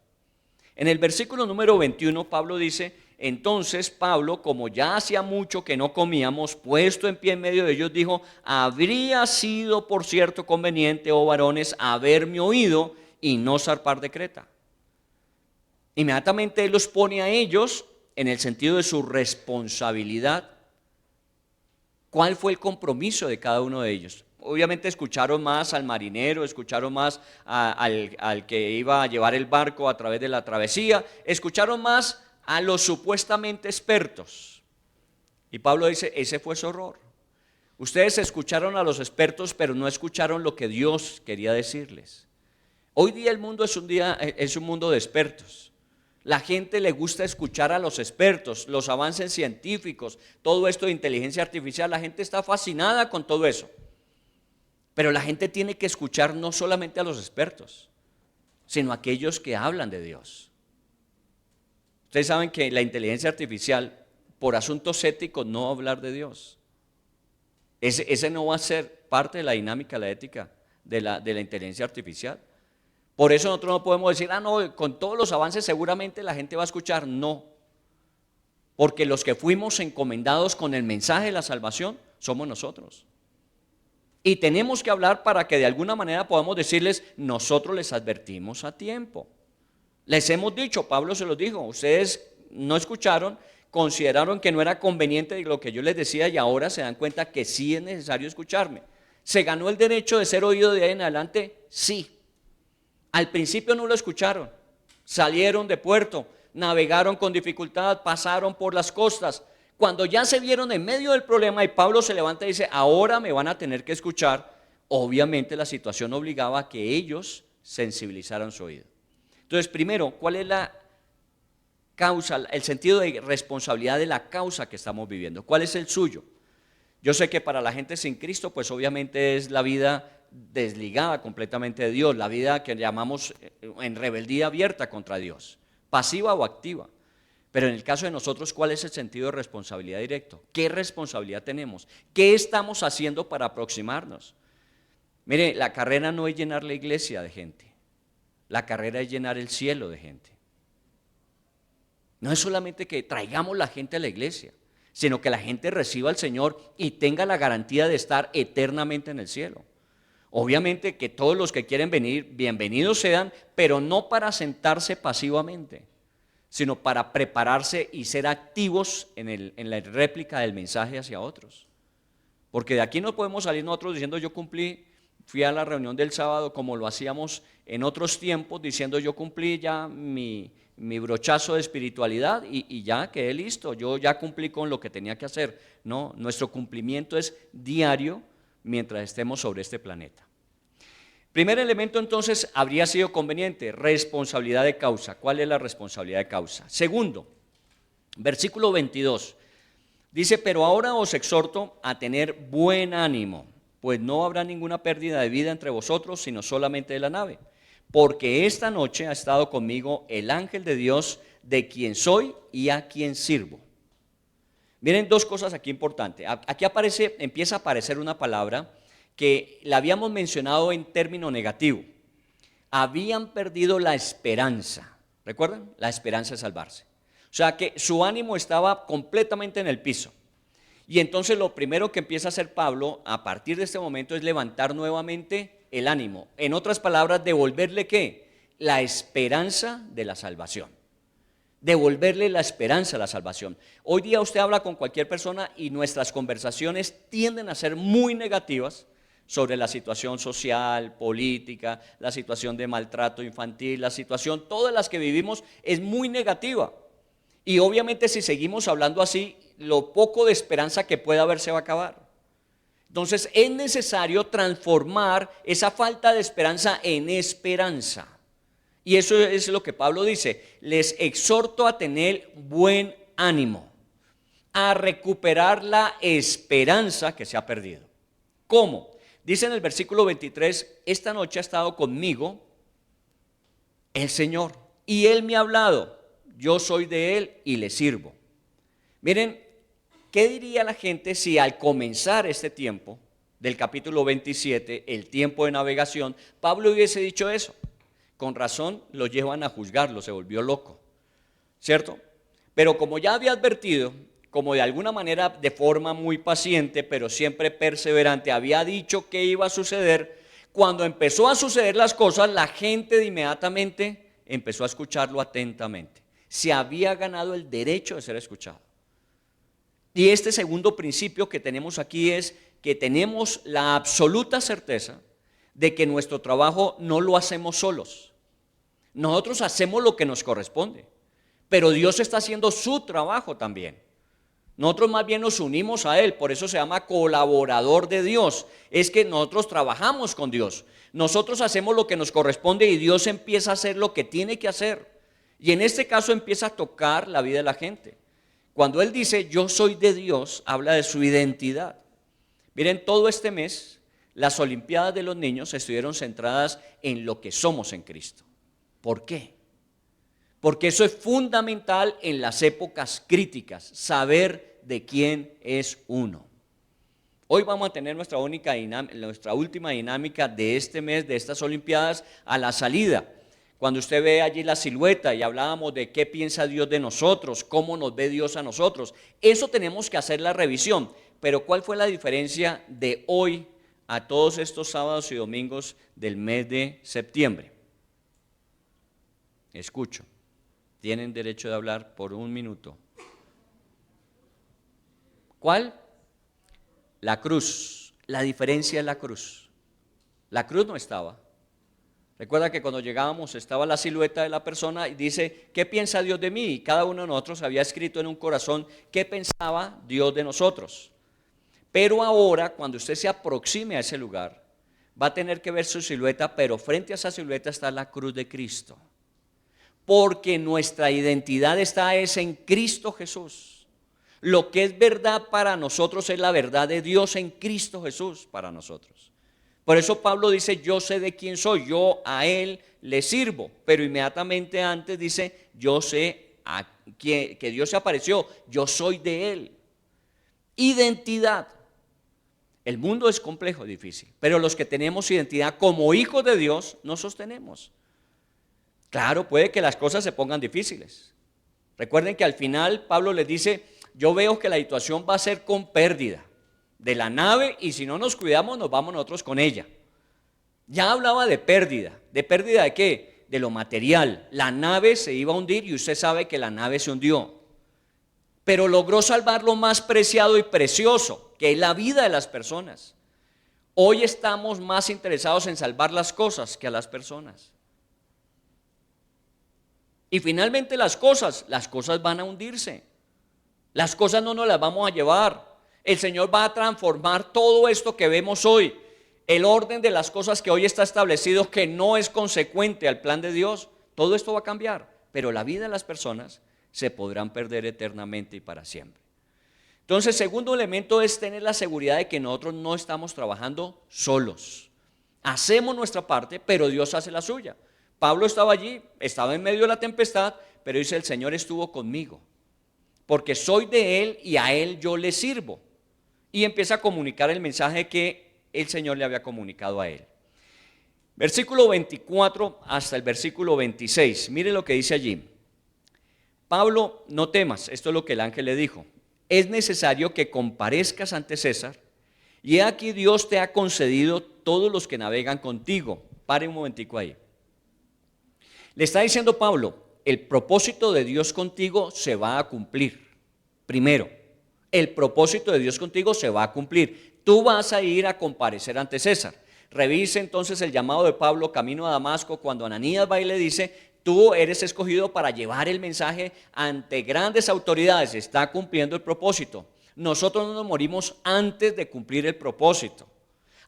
En el versículo número 21, Pablo dice: entonces Pablo, como ya hacía mucho que no comíamos, puesto en pie en medio de ellos, dijo: habría sido por cierto conveniente, oh varones, haberme oído y no zarpar de Creta. Inmediatamente él los pone a ellos en el sentido de su responsabilidad. ¿Cuál fue el compromiso de cada uno de ellos? Obviamente escucharon más al marinero, escucharon más al que iba a llevar el barco a través de la travesía, escucharon más a los supuestamente expertos. Y Pablo dice: ese fue su error. Ustedes escucharon a los expertos, pero no escucharon lo que Dios quería decirles. Hoy día el mundo es un mundo de expertos. La gente le gusta escuchar a los expertos, los avances científicos, todo esto de inteligencia artificial. La gente está fascinada con todo eso. Pero la gente tiene que escuchar no solamente a los expertos, sino a aquellos que hablan de Dios. Ustedes saben que la inteligencia artificial, por asuntos éticos, no va a hablar de Dios. Ese no va a ser parte de la dinámica, la ética de la inteligencia artificial. Por eso nosotros no podemos decir: no, con todos los avances seguramente la gente va a escuchar. No, porque los que fuimos encomendados con el mensaje de la salvación somos nosotros. Y tenemos que hablar para que de alguna manera podamos decirles: nosotros les advertimos a tiempo. Les hemos dicho, Pablo se los dijo, ustedes no escucharon, consideraron que no era conveniente lo que yo les decía y ahora se dan cuenta que sí es necesario escucharme. ¿Se ganó el derecho de ser oído de ahí en adelante? Sí. Al principio no lo escucharon, salieron de puerto, navegaron con dificultad, pasaron por las costas. Cuando ya se vieron en medio del problema y Pablo se levanta y dice: ahora me van a tener que escuchar, obviamente la situación obligaba a que ellos sensibilizaran su oído. Entonces, primero, ¿cuál es la causa, el sentido de responsabilidad de la causa que estamos viviendo? ¿Cuál es el suyo? Yo sé que para la gente sin Cristo, pues obviamente es la vida desligada completamente de Dios, la vida que llamamos en rebeldía abierta contra Dios, pasiva o activa. Pero en el caso de nosotros, ¿cuál es el sentido de responsabilidad directo? ¿Qué responsabilidad tenemos? ¿Qué estamos haciendo para aproximarnos? Mire, la carrera no es llenar la iglesia de gente, la carrera es llenar el cielo de gente. No es solamente que traigamos la gente a la iglesia, sino que la gente reciba al Señor y tenga la garantía de estar eternamente en el cielo. Obviamente que todos los que quieren venir, bienvenidos sean, pero no para sentarse pasivamente, sino para prepararse y ser activos en la réplica del mensaje hacia otros. Porque de aquí no podemos salir nosotros diciendo: yo cumplí, fui a la reunión del sábado como lo hacíamos en otros tiempos, diciendo: yo cumplí ya mi brochazo de espiritualidad y ya quedé listo, yo ya cumplí con lo que tenía que hacer. No, nuestro cumplimiento es diario mientras estemos sobre este planeta. Primer elemento, entonces, habría sido conveniente: responsabilidad de causa. ¿Cuál es la responsabilidad de causa? Segundo, Versículo 22. Dice, pero ahora os exhorto a tener buen ánimo, pues no habrá ninguna pérdida de vida entre vosotros, sino solamente de la nave. Porque esta noche ha estado conmigo el ángel de Dios, de quien soy y a quien sirvo. Miren dos cosas aquí importantes. Aquí empieza a aparecer una palabra que la habíamos mencionado en término negativo. Habían perdido la esperanza. ¿Recuerdan? La esperanza de salvarse. O sea que su ánimo estaba completamente en el piso. Y entonces lo primero que empieza a hacer Pablo a partir de este momento es levantar nuevamente el ánimo. En otras palabras, devolverle ¿qué? La esperanza de la salvación. Devolverle la esperanza a la salvación. Hoy día usted habla con cualquier persona y nuestras conversaciones tienden a ser muy negativas sobre la situación social, política, la situación de maltrato infantil, la situación, todas las que vivimos es muy negativa. Y obviamente si seguimos hablando así, lo poco de esperanza que pueda haber se va a acabar. Entonces es necesario transformar esa falta de esperanza en esperanza. Y eso es lo que Pablo dice, les exhorto a tener buen ánimo, a recuperar la esperanza que se ha perdido. ¿Cómo? Dice en el versículo 23, esta noche ha estado conmigo el Señor y Él me ha hablado, yo soy de Él y le sirvo. Miren, ¿qué diría la gente si al comenzar este tiempo del capítulo 27, el tiempo de navegación, Pablo hubiese dicho eso? Con razón lo llevan a juzgarlo, se volvió loco, ¿cierto? Pero como ya había advertido, como de alguna manera de forma muy paciente, pero siempre perseverante, había dicho que iba a suceder, cuando empezó a suceder las cosas, la gente de inmediatamente empezó a escucharlo atentamente. Se había ganado el derecho de ser escuchado. Y este segundo principio que tenemos aquí es que tenemos la absoluta certeza de que nuestro trabajo no lo hacemos solos. Nosotros hacemos lo que nos corresponde, pero Dios está haciendo su trabajo también. Nosotros más bien nos unimos a Él, por eso se llama colaborador de Dios. Es que nosotros trabajamos con Dios. Nosotros hacemos lo que nos corresponde y Dios empieza a hacer lo que tiene que hacer. Y en este caso empieza a tocar la vida de la gente. Cuando Él dice, yo soy de Dios, habla de su identidad. Miren, todo este mes, las Olimpiadas de los niños estuvieron centradas en lo que somos en Cristo. ¿Por qué? Porque eso es fundamental en las épocas críticas, saber de quién es uno. Hoy vamos a tener nuestra última dinámica de este mes, de estas Olimpiadas, a la salida. Cuando usted ve allí la silueta y hablábamos de qué piensa Dios de nosotros, cómo nos ve Dios a nosotros, eso tenemos que hacer la revisión. Pero ¿cuál fue la diferencia de hoy a todos estos sábados y domingos del mes de septiembre? Escucho. Tienen derecho de hablar por 1 minuto. ¿Cuál? La cruz. La diferencia es la cruz. La cruz no estaba. Recuerda que cuando llegábamos estaba la silueta de la persona y dice, ¿qué piensa Dios de mí? Y cada uno de nosotros había escrito en un corazón qué pensaba Dios de nosotros. Pero ahora, cuando usted se aproxime a ese lugar, va a tener que ver su silueta, pero frente a esa silueta está la cruz de Cristo. Porque nuestra identidad está en Cristo Jesús. Lo que es verdad para nosotros es la verdad de Dios en Cristo Jesús para nosotros. Por eso Pablo dice, yo sé de quién soy, yo a Él le sirvo. Pero inmediatamente antes dice, yo sé que Dios se apareció, yo soy de Él. Identidad. El mundo es complejo, difícil, pero los que tenemos identidad como hijos de Dios nos sostenemos. Claro, puede que las cosas se pongan difíciles. Recuerden que al final Pablo les dice, yo veo que la situación va a ser con pérdida de la nave y si no nos cuidamos nos vamos nosotros con ella. Ya hablaba de pérdida de qué? De lo material. La nave se iba a hundir y usted sabe que la nave se hundió. Pero logró salvar lo más preciado y precioso, que es la vida de las personas. Hoy estamos más interesados en salvar las cosas que a las personas. Y finalmente las cosas van a hundirse. Las cosas no nos las vamos a llevar. El Señor va a transformar todo esto que vemos hoy. El orden de las cosas que hoy está establecido, que no es consecuente al plan de Dios, todo esto va a cambiar. Pero la vida de las personas se podrán perder eternamente y para siempre. Entonces, segundo elemento es tener la seguridad de que nosotros no estamos trabajando solos. Hacemos nuestra parte, pero Dios hace la suya. Pablo estaba allí, estaba en medio de la tempestad, pero dice: el Señor estuvo conmigo, porque soy de Él y a Él yo le sirvo. Y empieza a comunicar el mensaje que el Señor le había comunicado a él. Versículo 24 hasta el versículo 26, mire lo que dice allí. Pablo, no temas, esto es lo que el ángel le dijo: es necesario que comparezcas ante César, y he aquí Dios te ha concedido todos los que navegan contigo. Pare un momentico ahí. Le está diciendo Pablo: el propósito de Dios contigo se va a cumplir. Primero, el propósito de Dios contigo se va a cumplir. Tú vas a ir a comparecer ante César. Revise entonces el llamado de Pablo camino a Damasco, cuando Ananías va y le dice: tú eres escogido para llevar el mensaje ante grandes autoridades. Está cumpliendo el propósito. Nosotros no nos morimos antes de cumplir el propósito.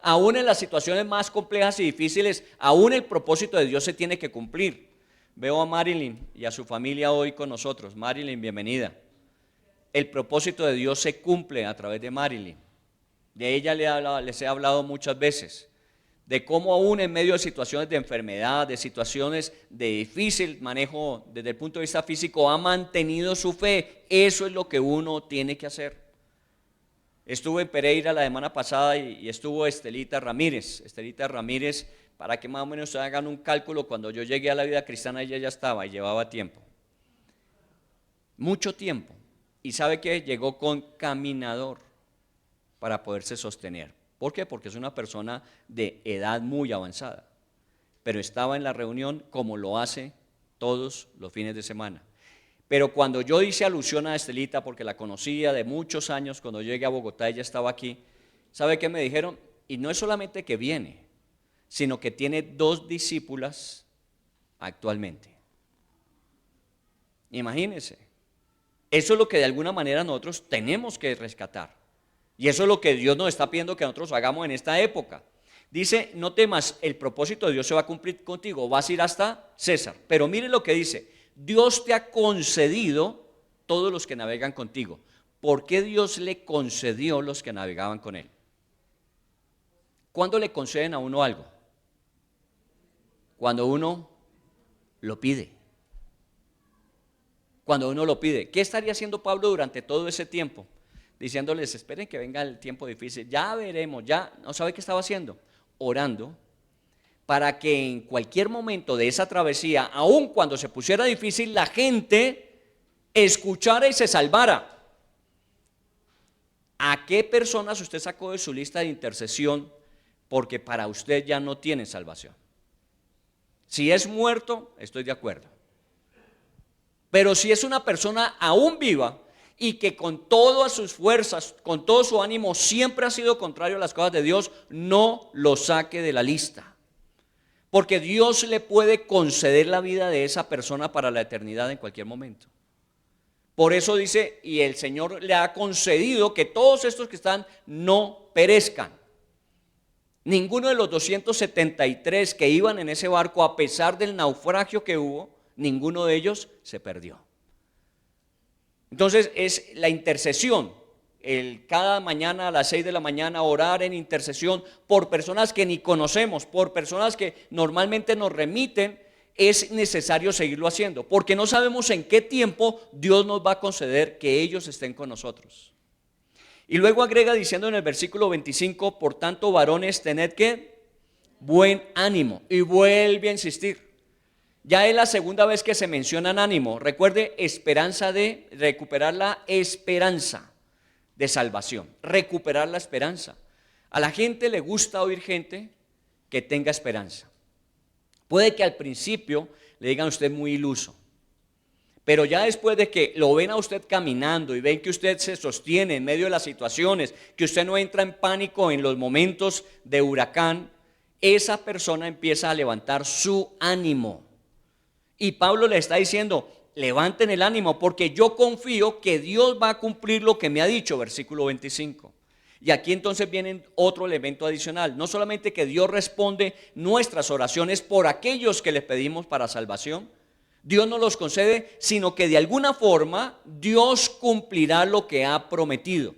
Aún en las situaciones más complejas y difíciles, aún el propósito de Dios se tiene que cumplir. Veo a Marilyn y a su familia hoy con nosotros. Marilyn, bienvenida. El propósito de Dios se cumple a través de Marilyn. De ella les he hablado muchas veces, de cómo aún en medio de situaciones de enfermedad, de situaciones de difícil manejo desde el punto de vista físico, ha mantenido su fe. Eso es lo que uno tiene que hacer. Estuve en Pereira la semana pasada y estuvo Estelita Ramírez. Estelita Ramírez, para que más o menos se hagan un cálculo, cuando yo llegué a la vida cristiana ella ya estaba y llevaba tiempo. Mucho tiempo. Y sabe que llegó con caminador para poderse sostener. ¿Por qué? Porque es una persona de edad muy avanzada, pero estaba en la reunión como lo hace todos los fines de semana. Pero cuando yo hice alusión a Estelita, porque la conocía de muchos años, cuando llegué a Bogotá ella estaba aquí, ¿sabe qué me dijeron? Y no es solamente que viene, sino que tiene 2 discípulas actualmente. Imagínense. Eso es lo que de alguna manera nosotros tenemos que rescatar. Y eso es lo que Dios nos está pidiendo que nosotros hagamos en esta época. Dice: no temas, el propósito de Dios se va a cumplir contigo. Vas a ir hasta César. Pero mire lo que dice: Dios te ha concedido todos los que navegan contigo. ¿Por qué Dios le concedió los que navegaban con él? ¿Cuándo le conceden a uno algo? Cuando uno lo pide. Cuando uno lo pide. ¿Qué estaría haciendo Pablo durante todo ese tiempo? Diciéndoles: esperen que venga el tiempo difícil, ya veremos, ya. ¿No sabe qué estaba haciendo? Orando para que en cualquier momento de esa travesía, aun cuando se pusiera difícil, la gente escuchara y se salvara. ¿A qué personas usted sacó de su lista de intercesión porque para usted ya no tienen salvación? Si es muerto, estoy de acuerdo. Pero si es una persona aún viva y que con todas sus fuerzas, con todo su ánimo, siempre ha sido contrario a las cosas de Dios, no lo saque de la lista. Porque Dios le puede conceder la vida de esa persona para la eternidad en cualquier momento. Por eso dice: y el Señor le ha concedido que todos estos que están no perezcan. Ninguno de los 273 que iban en ese barco, a pesar del naufragio que hubo, ninguno de ellos se perdió. Entonces es la intercesión, cada mañana a las 6 de la mañana orar en intercesión por personas que ni conocemos, por personas que normalmente nos remiten. Es necesario seguirlo haciendo, porque no sabemos en qué tiempo Dios nos va a conceder que ellos estén con nosotros. Y luego agrega diciendo en el versículo 25: por tanto, varones, tened ¿qué? Buen ánimo. Y vuelve a insistir. Ya es la segunda vez que se menciona ánimo. Recuerde, esperanza de recuperar la esperanza de salvación. Recuperar la esperanza. A la gente le gusta oír gente que tenga esperanza. Puede que al principio le digan a usted muy iluso, pero ya después de que lo ven a usted caminando y ven que usted se sostiene en medio de las situaciones, que usted no entra en pánico en los momentos de huracán, esa persona empieza a levantar su ánimo. Y Pablo le está diciendo: levanten el ánimo, porque yo confío que Dios va a cumplir lo que me ha dicho, versículo 25. Y aquí entonces viene otro elemento adicional. No solamente que Dios responde nuestras oraciones por aquellos que le pedimos para salvación, Dios no los concede, sino que de alguna forma Dios cumplirá lo que ha prometido.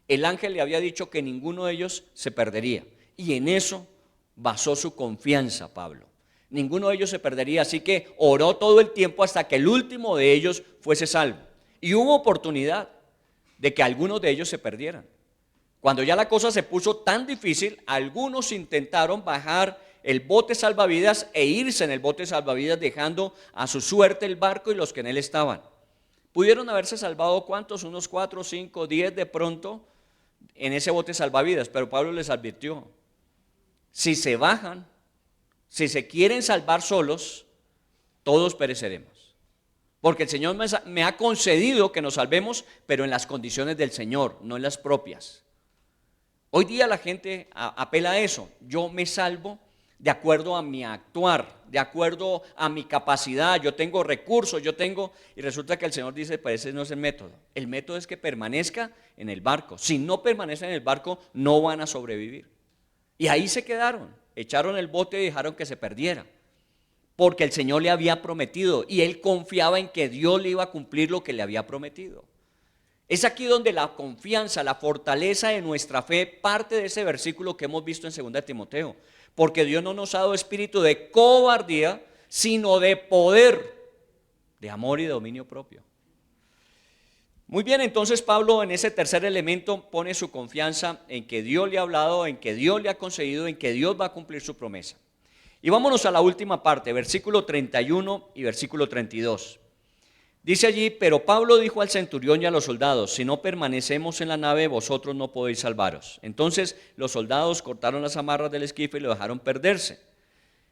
El ángel le había dicho que ninguno de ellos se perdería, y en eso basó su confianza Pablo. Ninguno de ellos se perdería, así que oró todo el tiempo hasta que el último de ellos fuese salvo. Y hubo oportunidad de que algunos de ellos se perdieran. Cuando ya la cosa se puso tan difícil, algunos intentaron bajar el bote salvavidas e irse en el bote salvavidas, dejando a su suerte el barco y los que en él estaban. Pudieron haberse salvado, ¿cuántos? Unos 4, 5, 10 de pronto en ese bote salvavidas, pero Pablo les advirtió: si se bajan, si se quieren salvar solos, todos pereceremos. Porque el Señor me ha concedido que nos salvemos, pero en las condiciones del Señor, no en las propias. Hoy día la gente apela a eso: yo me salvo de acuerdo a mi actuar, de acuerdo a mi capacidad, yo tengo recursos, y resulta que el Señor dice: pues ese no es el método. El método es que permanezca en el barco. Si no permanecen en el barco, no van a sobrevivir. Y ahí se quedaron, echaron el bote y dejaron que se perdiera, porque el Señor le había prometido y él confiaba en que Dios le iba a cumplir lo que le había prometido. Es aquí donde la confianza, la fortaleza de nuestra fe parte de ese versículo que hemos visto en 2 Timoteo. Porque Dios no nos ha dado espíritu de cobardía, sino de poder, de amor y de dominio propio. Muy bien, entonces Pablo en ese tercer elemento pone su confianza en que Dios le ha hablado, en que Dios le ha concedido, en que Dios va a cumplir su promesa. Y vámonos a la última parte, versículo 31 y versículo 32. Dice allí: pero Pablo dijo al centurión y a los soldados: si no permanecemos en la nave, vosotros no podéis salvaros. Entonces los soldados cortaron las amarras del esquife y lo dejaron perderse.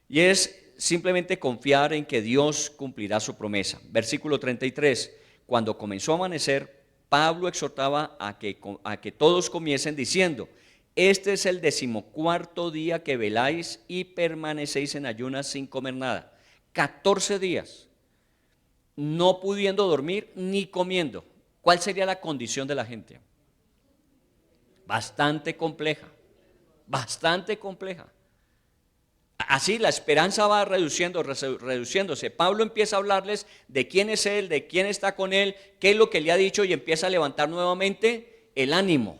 Y es simplemente confiar en que Dios cumplirá su promesa. Versículo 33. Cuando comenzó a amanecer, Pablo exhortaba a que todos comiesen diciendo: este es el 14º día que veláis y permanecéis en ayunas sin comer nada. 14 días. No pudiendo dormir ni comiendo. ¿Cuál sería la condición de la gente? Bastante compleja, bastante compleja. Así la esperanza va reduciéndose. Pablo empieza a hablarles de quién es él, de quién está con él, qué es lo que le ha dicho, y empieza a levantar nuevamente el ánimo.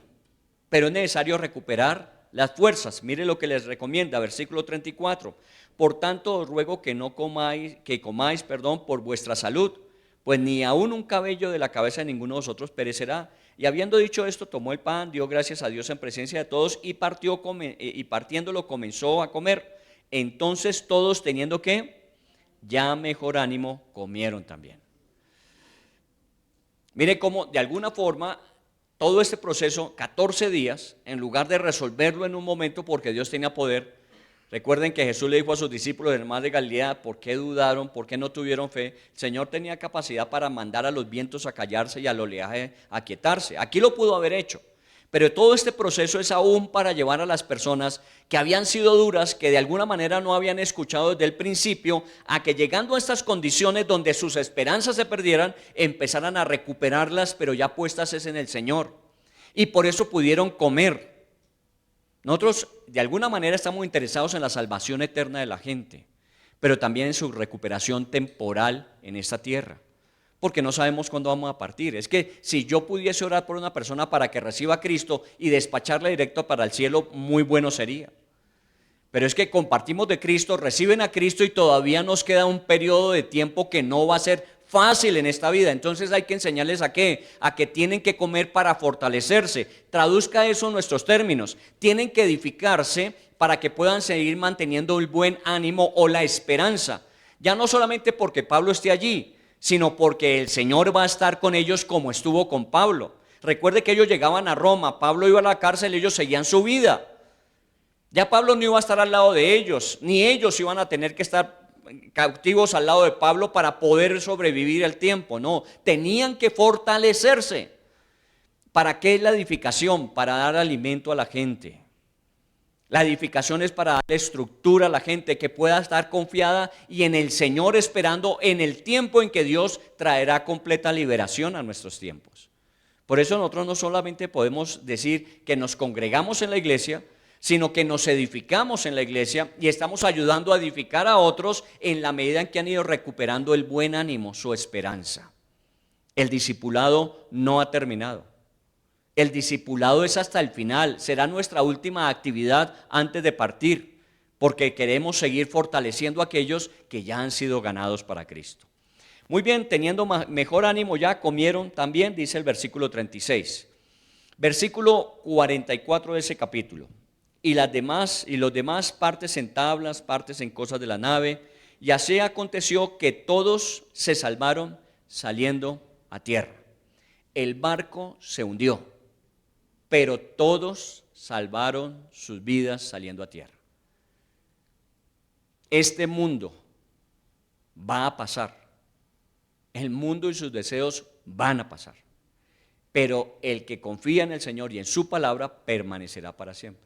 Pero es necesario recuperar las fuerzas. Mire lo que les recomienda, versículo 34. Por tanto os ruego que comáis por vuestra salud, pues ni aun un cabello de la cabeza de ninguno de vosotros perecerá. Y habiendo dicho esto, tomó el pan, dio gracias a Dios en presencia de todos y partiéndolo comenzó a comer. Entonces todos, teniendo ya mejor ánimo, comieron también. Mire cómo de alguna forma todo este proceso, 14 días, en lugar de resolverlo en un momento, porque Dios tenía poder. Recuerden que Jesús le dijo a sus discípulos del mar de Galilea: ¿por qué dudaron? ¿Por qué no tuvieron fe? El Señor tenía capacidad para mandar a los vientos a callarse y al oleaje a quietarse. Aquí lo pudo haber hecho, pero todo este proceso es aún para llevar a las personas que habían sido duras, que de alguna manera no habían escuchado desde el principio, a que llegando a estas condiciones donde sus esperanzas se perdieran, empezaran a recuperarlas, pero ya puestas en el Señor. Y por eso pudieron comer. Nosotros de alguna manera estamos interesados en la salvación eterna de la gente, pero también en su recuperación temporal en esta tierra, porque no sabemos cuándo vamos a partir. Es que si yo pudiese orar por una persona para que reciba a Cristo y despacharla directo para el cielo, muy bueno sería. Pero es que compartimos de Cristo, reciben a Cristo y todavía nos queda un periodo de tiempo que no va a ser fácil en esta vida. Entonces hay que enseñarles a que tienen que comer para fortalecerse. Traduzca eso en nuestros términos: tienen que edificarse para que puedan seguir manteniendo el buen ánimo o la esperanza, ya no solamente porque Pablo esté allí, sino porque el Señor va a estar con ellos como estuvo con Pablo. Recuerde que ellos llegaban a Roma, Pablo iba a la cárcel y ellos seguían su vida. Ya Pablo no iba a estar al lado de ellos, ni ellos iban a tener que estar cautivos al lado de Pablo para poder sobrevivir el tiempo. No, tenían que fortalecerse. ¿Para qué es la edificación? Para dar alimento a la gente. La edificación es para darle estructura a la gente que pueda estar confiada y en el Señor, esperando en el tiempo en que Dios traerá completa liberación a nuestros tiempos. Por eso nosotros no solamente podemos decir que nos congregamos en la iglesia, sino que nos edificamos en la iglesia y estamos ayudando a edificar a otros en la medida en que han ido recuperando el buen ánimo, su esperanza. El discipulado no ha terminado. El discipulado es hasta el final, será nuestra última actividad antes de partir, porque queremos seguir fortaleciendo a aquellos que ya han sido ganados para Cristo. Muy bien, teniendo mejor ánimo ya comieron también, dice el versículo 36. Versículo 44 de ese capítulo. Y los demás partes en tablas, partes en cosas de la nave, y así aconteció que todos se salvaron saliendo a tierra. El barco se hundió, pero todos salvaron sus vidas saliendo a tierra. Este mundo va a pasar. El mundo y sus deseos van a pasar. Pero el que confía en el Señor y en su palabra permanecerá para siempre.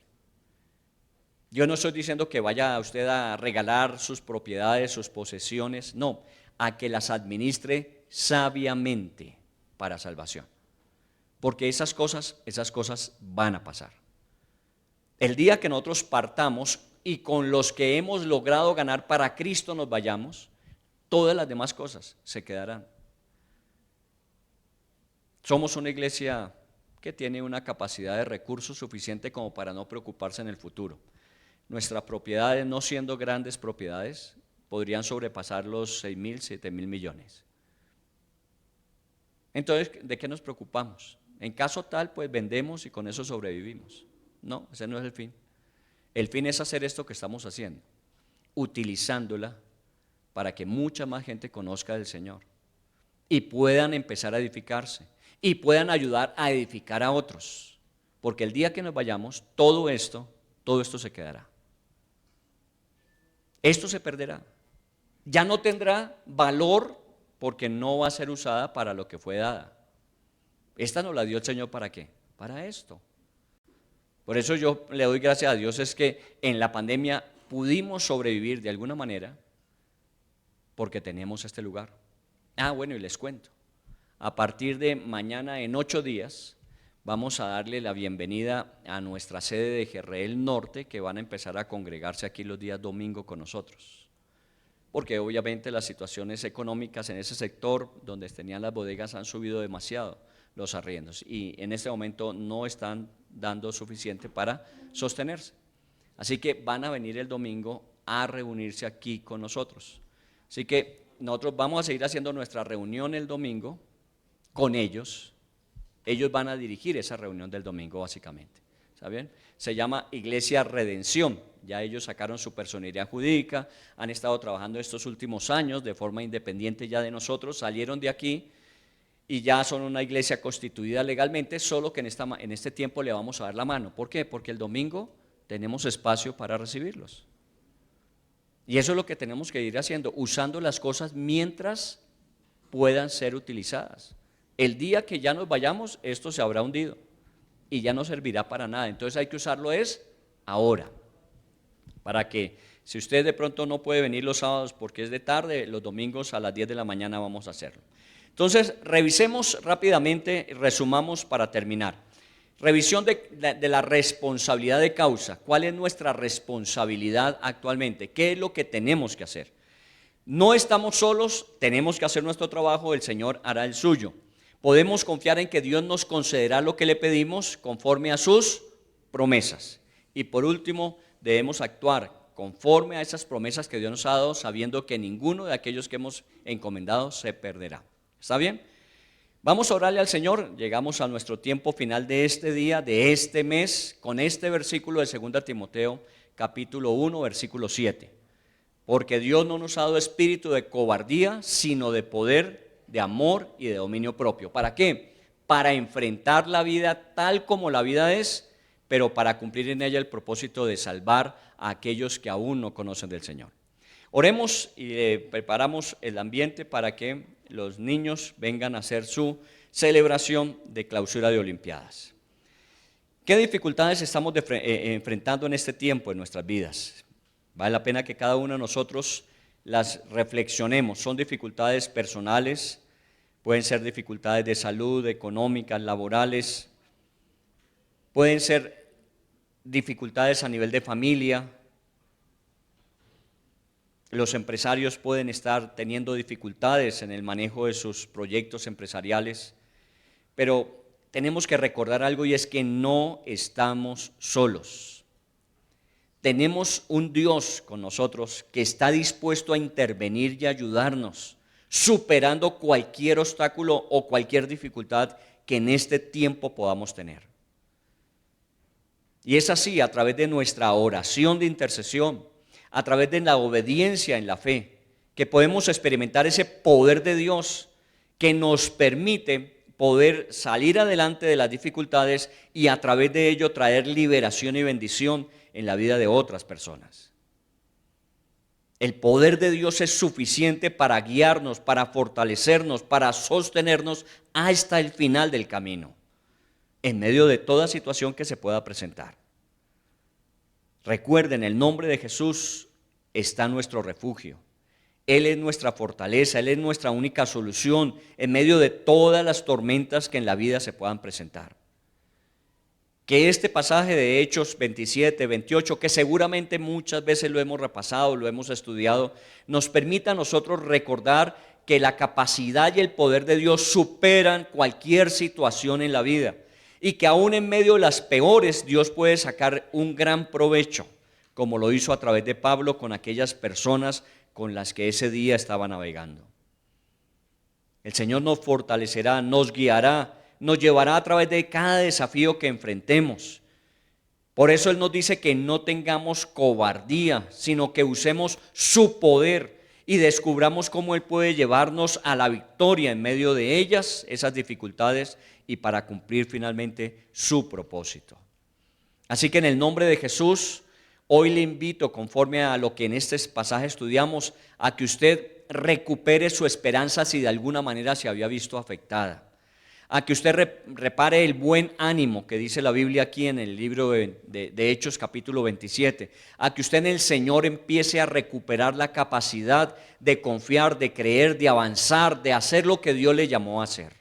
Yo no estoy diciendo que vaya usted a regalar sus propiedades, sus posesiones, no, a que las administre sabiamente para salvación. Porque esas cosas van a pasar. El día que nosotros partamos y con los que hemos logrado ganar para Cristo nos vayamos, todas las demás cosas se quedarán. Somos una iglesia que tiene una capacidad de recursos suficiente como para no preocuparse en el futuro. Nuestras propiedades, no siendo grandes propiedades, podrían sobrepasar los 6.000, 7.000 millones. Entonces, ¿de qué nos preocupamos? En caso tal, pues vendemos y con eso sobrevivimos. No, ese no es el fin. El fin es hacer esto que estamos haciendo, utilizándola para que mucha más gente conozca del Señor y puedan empezar a edificarse y puedan ayudar a edificar a otros. Porque el día que nos vayamos, todo esto se quedará. Esto se perderá. Ya no tendrá valor porque no va a ser usada para lo que fue dada. Esta nos la dio el Señor, ¿para qué? Para esto. Por eso yo le doy gracias a Dios, es que en la pandemia pudimos sobrevivir de alguna manera porque tenemos este lugar. Bueno, y les cuento, a partir de mañana en 8 días vamos a darle la bienvenida a nuestra sede de Jerreel Norte, que van a empezar a congregarse aquí los días domingo con nosotros. Porque obviamente las situaciones económicas en ese sector donde tenían las bodegas han subido demasiado los arriendos y en este momento no están dando suficiente para sostenerse. Así que van a venir el domingo a reunirse aquí con nosotros. Así que nosotros vamos a seguir haciendo nuestra reunión el domingo con ellos. Ellos van a dirigir esa reunión del domingo básicamente. ¿Está bien? Se llama Iglesia Redención. Ya ellos sacaron su personería jurídica, han estado trabajando estos últimos años de forma independiente ya de nosotros, salieron de aquí y ya son una iglesia constituida legalmente, solo que en este tiempo le vamos a dar la mano. ¿Por qué? Porque el domingo tenemos espacio para recibirlos. Y eso es lo que tenemos que ir haciendo, usando las cosas mientras puedan ser utilizadas. El día que ya nos vayamos, esto se habrá hundido y ya no servirá para nada. Entonces hay que usarlo ahora, para que si usted de pronto no puede venir los sábados porque es de tarde, los domingos a las 10 de la mañana vamos a hacerlo. Entonces revisemos rápidamente, resumamos para terminar. Revisión de la responsabilidad de causa. ¿Cuál es nuestra responsabilidad actualmente? ¿Qué es lo que tenemos que hacer? No estamos solos, tenemos que hacer nuestro trabajo, el Señor hará el suyo. Podemos confiar en que Dios nos concederá lo que le pedimos conforme a sus promesas. Y por último, debemos actuar conforme a esas promesas que Dios nos ha dado, sabiendo que ninguno de aquellos que hemos encomendado se perderá. ¿Está bien? Vamos a orarle al Señor. Llegamos a nuestro tiempo final de este día, de este mes, con este versículo de 2 Timoteo, capítulo 1, versículo 7. Porque Dios no nos ha dado espíritu de cobardía, sino de poder, de amor y de dominio propio. ¿Para qué? Para enfrentar la vida tal como la vida es, pero para cumplir en ella el propósito de salvar a aquellos que aún no conocen del Señor. Oremos y preparamos el ambiente para que los niños vengan a hacer su celebración de clausura de Olimpiadas. ¿Qué dificultades estamos enfrentando en este tiempo en nuestras vidas? Vale la pena que cada uno de nosotros las reflexionemos. Son dificultades personales, pueden ser dificultades de salud, económicas, laborales, pueden ser dificultades a nivel de familia. Los empresarios pueden estar teniendo dificultades en el manejo de sus proyectos empresariales, pero tenemos que recordar algo, y es que no estamos solos. Tenemos un Dios con nosotros que está dispuesto a intervenir y ayudarnos, superando cualquier obstáculo o cualquier dificultad que en este tiempo podamos tener. Y es así, a través de nuestra oración de intercesión, a través de la obediencia en la fe, que podemos experimentar ese poder de Dios que nos permite poder salir adelante de las dificultades y a través de ello traer liberación y bendición en la vida de otras personas. El poder de Dios es suficiente para guiarnos, para fortalecernos, para sostenernos hasta el final del camino, en medio de toda situación que se pueda presentar. Recuerden, el nombre de Jesús está nuestro refugio. Él es nuestra fortaleza, Él es nuestra única solución en medio de todas las tormentas que en la vida se puedan presentar. Que este pasaje de Hechos 27, 28, que seguramente muchas veces lo hemos repasado, lo hemos estudiado, nos permita a nosotros recordar que la capacidad y el poder de Dios superan cualquier situación en la vida, y que aún en medio de las peores Dios puede sacar un gran provecho, como lo hizo a través de Pablo con aquellas personas con las que ese día estaba navegando. El Señor nos fortalecerá, nos guiará, nos llevará a través de cada desafío que enfrentemos. Por eso Él nos dice que no tengamos cobardía, sino que usemos su poder y descubramos cómo Él puede llevarnos a la victoria en medio de ellas, esas dificultades, y para cumplir finalmente su propósito. Así que en el nombre de Jesús, hoy le invito, conforme a lo que en este pasaje estudiamos, a que usted recupere su esperanza si de alguna manera se había visto afectada. A que usted repare el buen ánimo que dice la Biblia aquí en el libro de Hechos capítulo 27. A que usted en el Señor empiece a recuperar la capacidad de confiar, de creer, de avanzar, de hacer lo que Dios le llamó a hacer.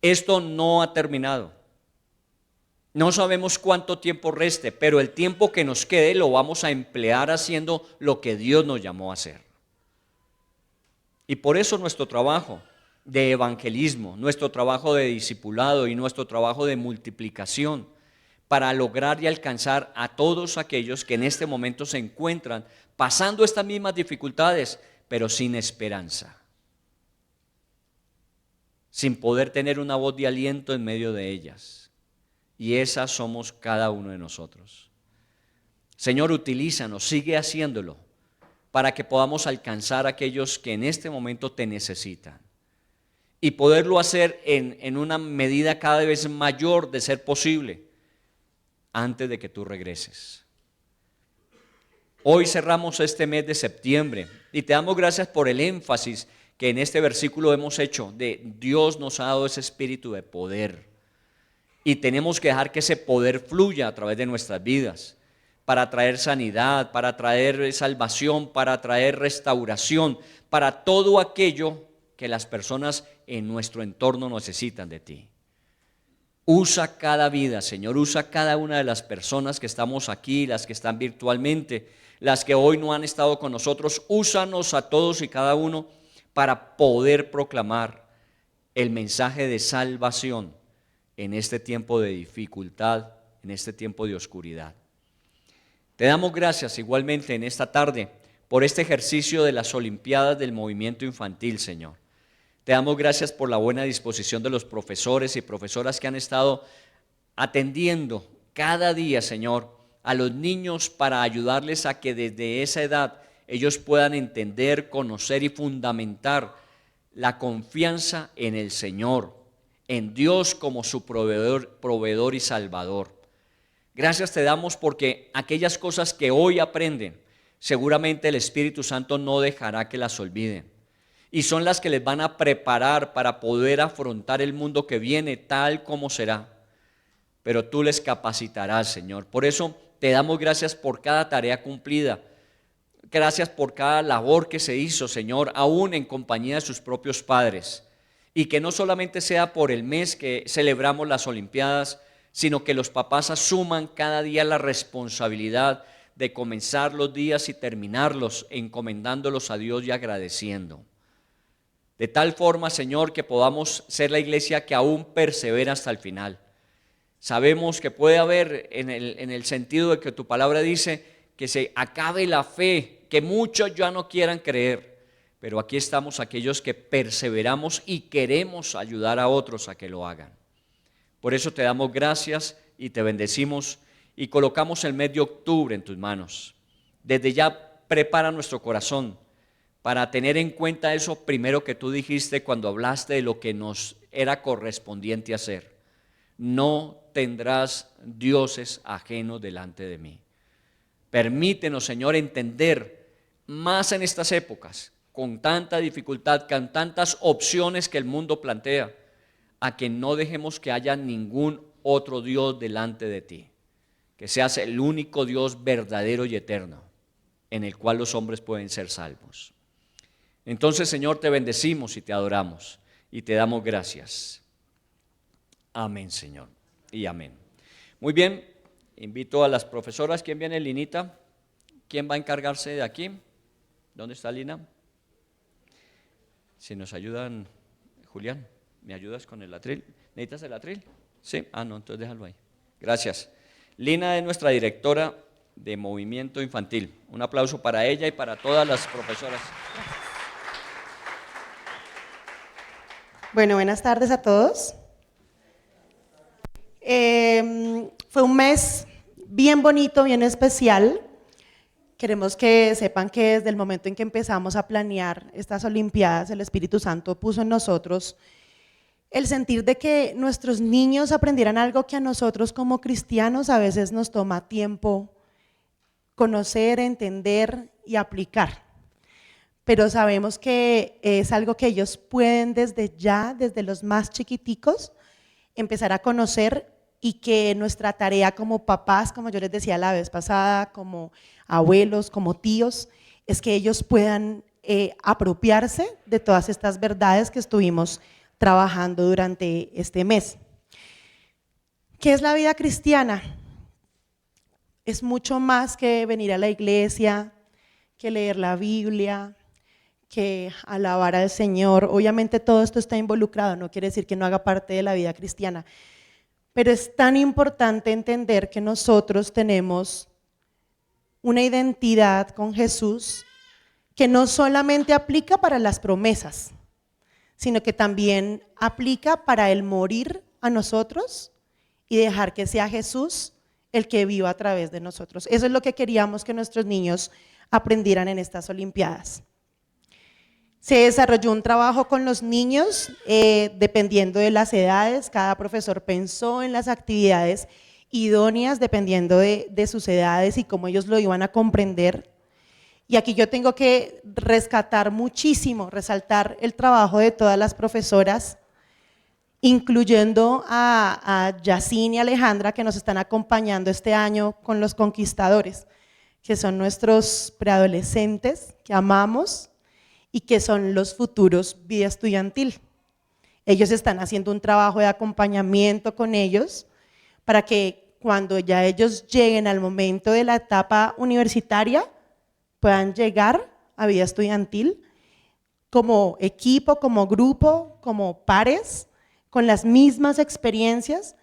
Esto no ha terminado. No sabemos cuánto tiempo reste, pero el tiempo que nos quede lo vamos a emplear haciendo lo que Dios nos llamó a hacer. Y por eso nuestro trabajo de evangelismo, nuestro trabajo de discipulado y nuestro trabajo de multiplicación, para lograr y alcanzar a todos aquellos que en este momento se encuentran pasando estas mismas dificultades, pero sin esperanza, sin poder tener una voz de aliento en medio de ellas. Y esas somos cada uno de nosotros. Señor, utilízanos, sigue haciéndolo, para que podamos alcanzar a aquellos que en este momento te necesitan. Y poderlo hacer en una medida cada vez mayor de ser posible, antes de que tú regreses. Hoy cerramos este mes de septiembre y te damos gracias por el énfasis que en este versículo hemos hecho de Dios nos ha dado ese espíritu de poder. Y tenemos que dejar que ese poder fluya a través de nuestras vidas para traer sanidad, para traer salvación, para traer restauración, para todo aquello que las personas en nuestro entorno necesitan de ti. Usa cada vida, Señor, usa cada una de las personas que estamos aquí, las que están virtualmente, las que hoy no han estado con nosotros. Úsanos a todos y cada uno para poder proclamar el mensaje de salvación en este tiempo de dificultad, en este tiempo de oscuridad. Te damos gracias igualmente en esta tarde por este ejercicio de las Olimpiadas del Movimiento Infantil, Señor. Te damos gracias por la buena disposición de los profesores y profesoras que han estado atendiendo cada día, Señor, a los niños para ayudarles a que desde esa edad ellos puedan entender, conocer y fundamentar la confianza en el Señor, en Dios como su proveedor y salvador. Gracias te damos porque aquellas cosas que hoy aprenden, seguramente el Espíritu Santo no dejará que las olviden. Y son las que les van a preparar para poder afrontar el mundo que viene tal como será. Pero tú les capacitarás, Señor. Por eso te damos gracias por cada tarea cumplida. Gracias por cada labor que se hizo, Señor, aún en compañía de sus propios padres. Y que no solamente sea por el mes que celebramos las Olimpiadas, sino que los papás asuman cada día la responsabilidad de comenzar los días y terminarlos encomendándolos a Dios y agradeciendo. De tal forma, Señor, que podamos ser la iglesia que aún persevera hasta el final. Sabemos que puede haber en el sentido de que tu palabra dice que se acabe la fe, que muchos ya no quieran creer, pero aquí estamos aquellos que perseveramos y queremos ayudar a otros a que lo hagan. Por eso te damos gracias y te bendecimos y colocamos el mes de octubre en tus manos. Desde ya prepara nuestro corazón para tener en cuenta eso primero que tú dijiste cuando hablaste de lo que nos era correspondiente hacer. No tendrás dioses ajenos delante de mí. Permítenos, Señor, entender más en estas épocas, con tanta dificultad, con tantas opciones que el mundo plantea, a que no dejemos que haya ningún otro Dios delante de ti, que seas el único Dios verdadero y eterno, en el cual los hombres pueden ser salvos. Entonces, Señor, te bendecimos y te adoramos y te damos gracias. Amén, Señor, y amén. Muy bien, invito a las profesoras. ¿Quién viene, Linita? ¿Quién va a encargarse de aquí? ¿Dónde está Lina? Si nos ayudan, Julián, ¿me ayudas con el atril? ¿Necesitas el atril? Sí, no, entonces déjalo ahí. Gracias. Lina es nuestra directora de Movimiento Infantil. Un aplauso para ella y para todas las profesoras. Bueno, buenas tardes a todos. Fue un mes bien bonito, bien especial. Queremos que sepan que desde el momento en que empezamos a planear estas Olimpiadas, el Espíritu Santo puso en nosotros el sentir de que nuestros niños aprendieran algo que a nosotros como cristianos a veces nos toma tiempo conocer, entender y aplicar. Pero sabemos que es algo que ellos pueden desde ya, desde los más chiquiticos, empezar a conocer, y que nuestra tarea como papás, como yo les decía la vez pasada, como abuelos, como tíos, es que ellos puedan apropiarse de todas estas verdades que estuvimos trabajando durante este mes. ¿Qué es la vida cristiana? Es mucho más que venir a la iglesia, que leer la Biblia, que alabar al Señor. Obviamente todo esto está involucrado, no quiere decir que no haga parte de la vida cristiana, pero es tan importante entender que nosotros tenemos una identidad con Jesús que no solamente aplica para las promesas, sino que también aplica para el morir a nosotros y dejar que sea Jesús el que viva a través de nosotros. Eso es lo que queríamos que nuestros niños aprendieran en estas Olimpiadas. Se desarrolló un trabajo con los niños, dependiendo de las edades. Cada profesor pensó en las actividades idóneas dependiendo de sus edades y cómo ellos lo iban a comprender. Y aquí yo tengo que rescatar muchísimo, resaltar el trabajo de todas las profesoras, incluyendo a Yacine y Alejandra, que nos están acompañando este año con los conquistadores, que son nuestros preadolescentes que amamos y que son los futuros vida estudiantil. Ellos están haciendo un trabajo de acompañamiento con ellos para que cuando ya ellos lleguen al momento de la etapa universitaria puedan llegar a vida estudiantil como equipo, como grupo, como pares, con las mismas experiencias,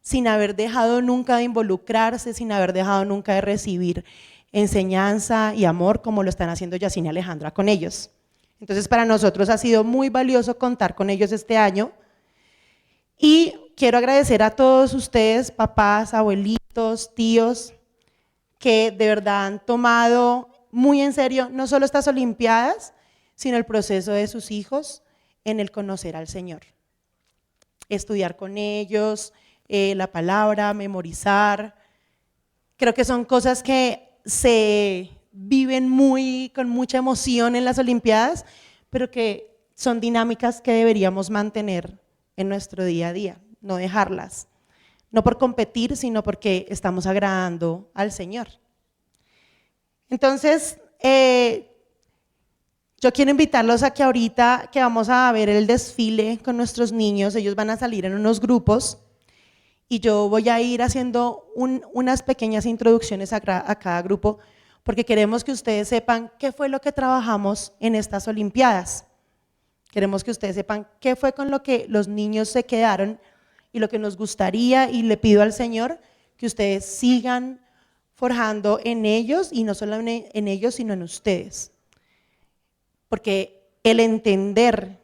sin haber dejado nunca de involucrarse, sin haber dejado nunca de recibir enseñanza y amor como lo están haciendo Yacine y Alejandra con ellos. Entonces para nosotros ha sido muy valioso contar con ellos este año y quiero agradecer a todos ustedes, papás, abuelitos, tíos, que de verdad han tomado muy en serio no solo estas Olimpiadas, sino el proceso de sus hijos en el conocer al Señor. Estudiar con ellos, la palabra, memorizar. Creo que son cosas que se viven con mucha emoción en las Olimpiadas, pero que son dinámicas que deberíamos mantener en nuestro día a día, no dejarlas, no por competir, sino porque estamos agradando al Señor. Entonces, yo quiero invitarlos a que ahorita que vamos a ver el desfile con nuestros niños, ellos van a salir en unos grupos y yo voy a ir haciendo unas pequeñas introducciones a cada grupo, porque queremos que ustedes sepan qué fue lo que trabajamos en estas Olimpiadas. Queremos que ustedes sepan qué fue con lo que los niños se quedaron y lo que nos gustaría, y le pido al Señor que ustedes sigan forjando en ellos, y no solo en ellos, sino en ustedes. Porque el entender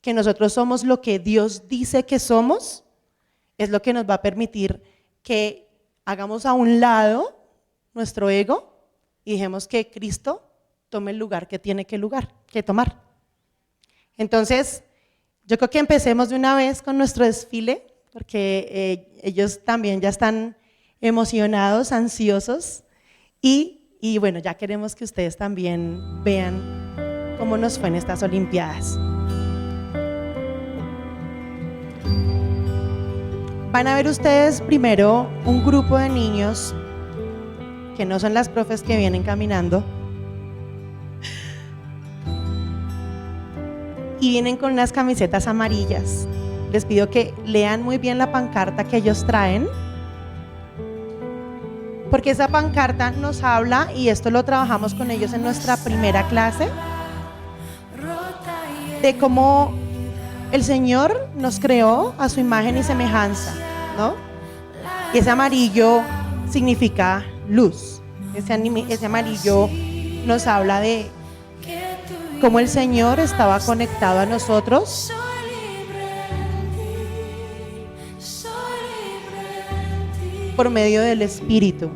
que nosotros somos lo que Dios dice que somos es lo que nos va a permitir que hagamos a un lado nuestro ego y dejemos que Cristo tome el lugar que tiene que tomar. Entonces, yo creo que empecemos de una vez con nuestro desfile, porque ellos también ya están emocionados, ansiosos, y bueno, ya queremos que ustedes también vean cómo nos fue en estas Olimpiadas. Van a ver ustedes primero un grupo de niños que no son las profes que vienen caminando, y vienen con unas camisetas amarillas. Les pido que lean muy bien la pancarta que ellos traen, porque esa pancarta nos habla, y esto lo trabajamos con ellos en nuestra primera clase, de cómo el Señor nos creó a su imagen y semejanza, ¿no? Y ese amarillo significa luz. Ese amarillo nos habla de cómo el Señor estaba conectado a nosotros por medio del Espíritu.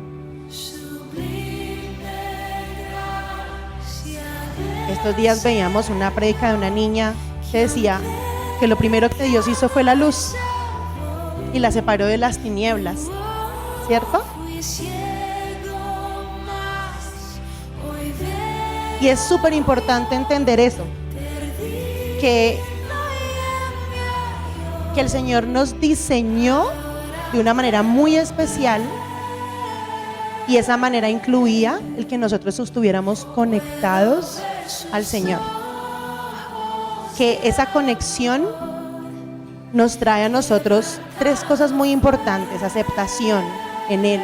Estos días veíamos una prédica de una niña que decía que lo primero que Dios hizo fue la luz y la separó de las tinieblas, ¿cierto? Y es súper importante entender eso, que el Señor nos diseñó de una manera muy especial, y esa manera incluía el que nosotros estuviéramos conectados al Señor. Que esa conexión nos trae a nosotros tres cosas muy importantes: aceptación en Él,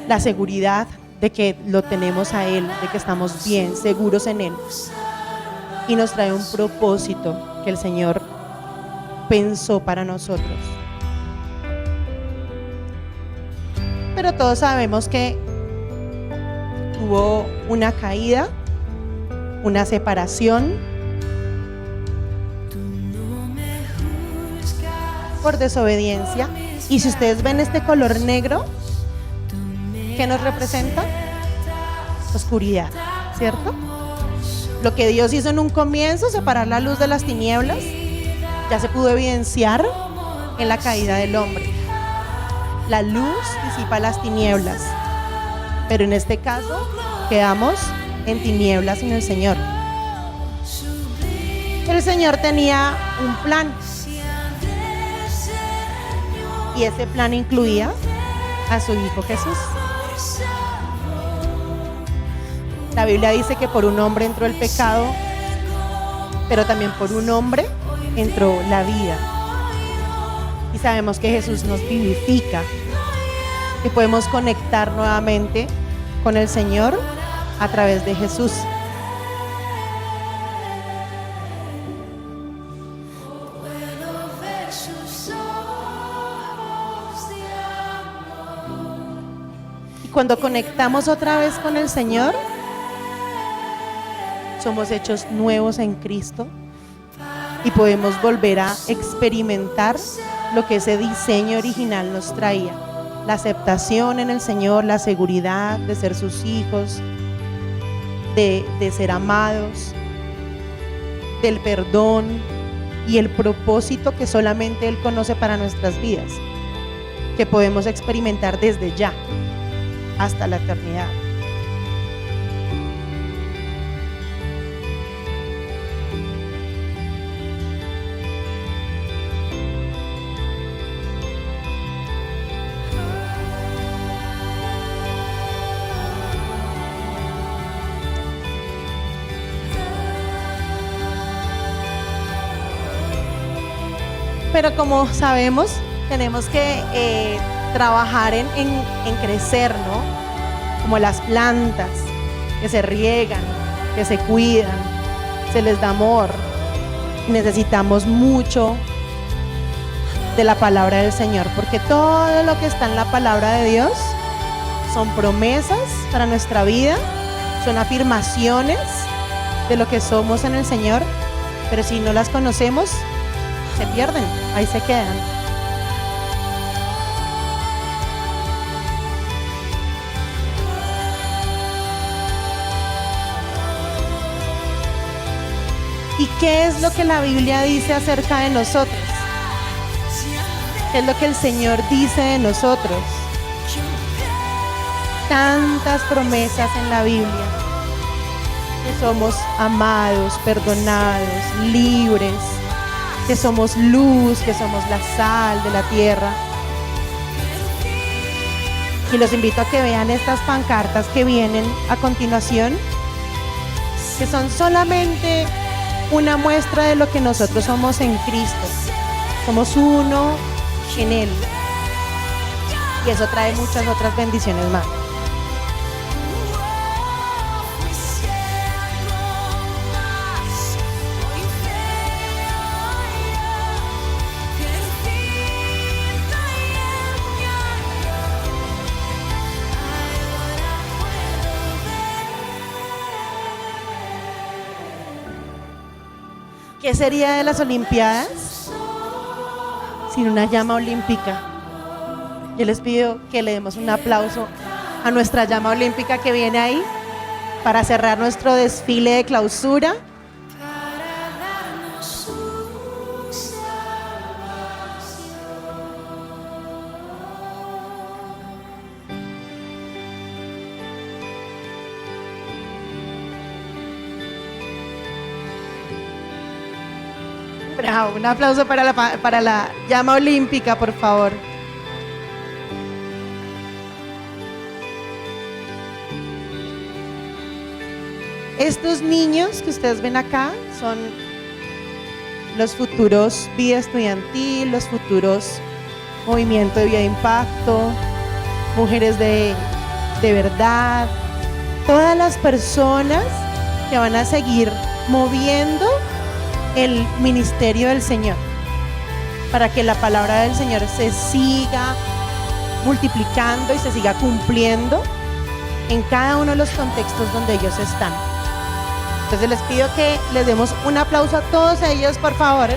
la seguridad de que lo tenemos a Él, de que estamos bien, seguros en Él, y nos trae un propósito que el Señor pensó para nosotros. Pero todos sabemos que hubo una caída, una separación por desobediencia. Y si ustedes ven este color negro, ¿qué nos representa? Oscuridad, ¿cierto? Lo que Dios hizo en un comienzo, separar la luz de las tinieblas, ya se pudo evidenciar en la caída del hombre. La luz disipa las tinieblas, pero en este caso quedamos en tinieblas sin el Señor. El Señor tenía un plan, y ese plan incluía a su Hijo Jesús. La Biblia dice que por un hombre entró el pecado, pero también por un hombre entró la vida. Y sabemos que Jesús nos vivifica, que podemos conectar nuevamente con el Señor a través de Jesús. Y cuando conectamos otra vez con el Señor, somos hechos nuevos en Cristo y podemos volver a experimentar lo que ese diseño original nos traía: la aceptación en el Señor, la seguridad de ser sus hijos, de ser amados, del perdón y el propósito que solamente Él conoce para nuestras vidas, que podemos experimentar desde ya hasta la eternidad. Pero como sabemos, tenemos que trabajar en crecer, ¿no? Como las plantas que se riegan, que se cuidan, se les da amor. Necesitamos mucho de la palabra del Señor, porque todo lo que está en la palabra de Dios son promesas para nuestra vida, son afirmaciones de lo que somos en el Señor, pero si no las conocemos, se pierden, ahí se quedan. ¿Y qué es lo que la Biblia dice acerca de nosotros? ¿Qué es lo que el Señor dice de nosotros? Tantas promesas en la Biblia, que somos amados, perdonados, libres, que somos luz, que somos la sal de la tierra. Y los invito a que vean estas pancartas que vienen a continuación, que son solamente una muestra de lo que nosotros somos en Cristo. Somos uno en Él. Y eso trae muchas otras bendiciones más. ¿Qué sería de las Olimpiadas sin una llama olímpica? Yo les pido que le demos un aplauso a nuestra llama olímpica que viene ahí para cerrar nuestro desfile de clausura. Bravo, un aplauso para la llama olímpica, por favor. Estos niños que ustedes ven acá son los futuros Vida Estudiantil, los futuros Movimiento de Vida de Impacto, Mujeres de Verdad, todas las personas que van a seguir moviendo el ministerio del Señor, para que la palabra del Señor se siga multiplicando y se siga cumpliendo en cada uno de los contextos donde ellos están. Entonces les pido que les demos un aplauso a todos ellos, por favor,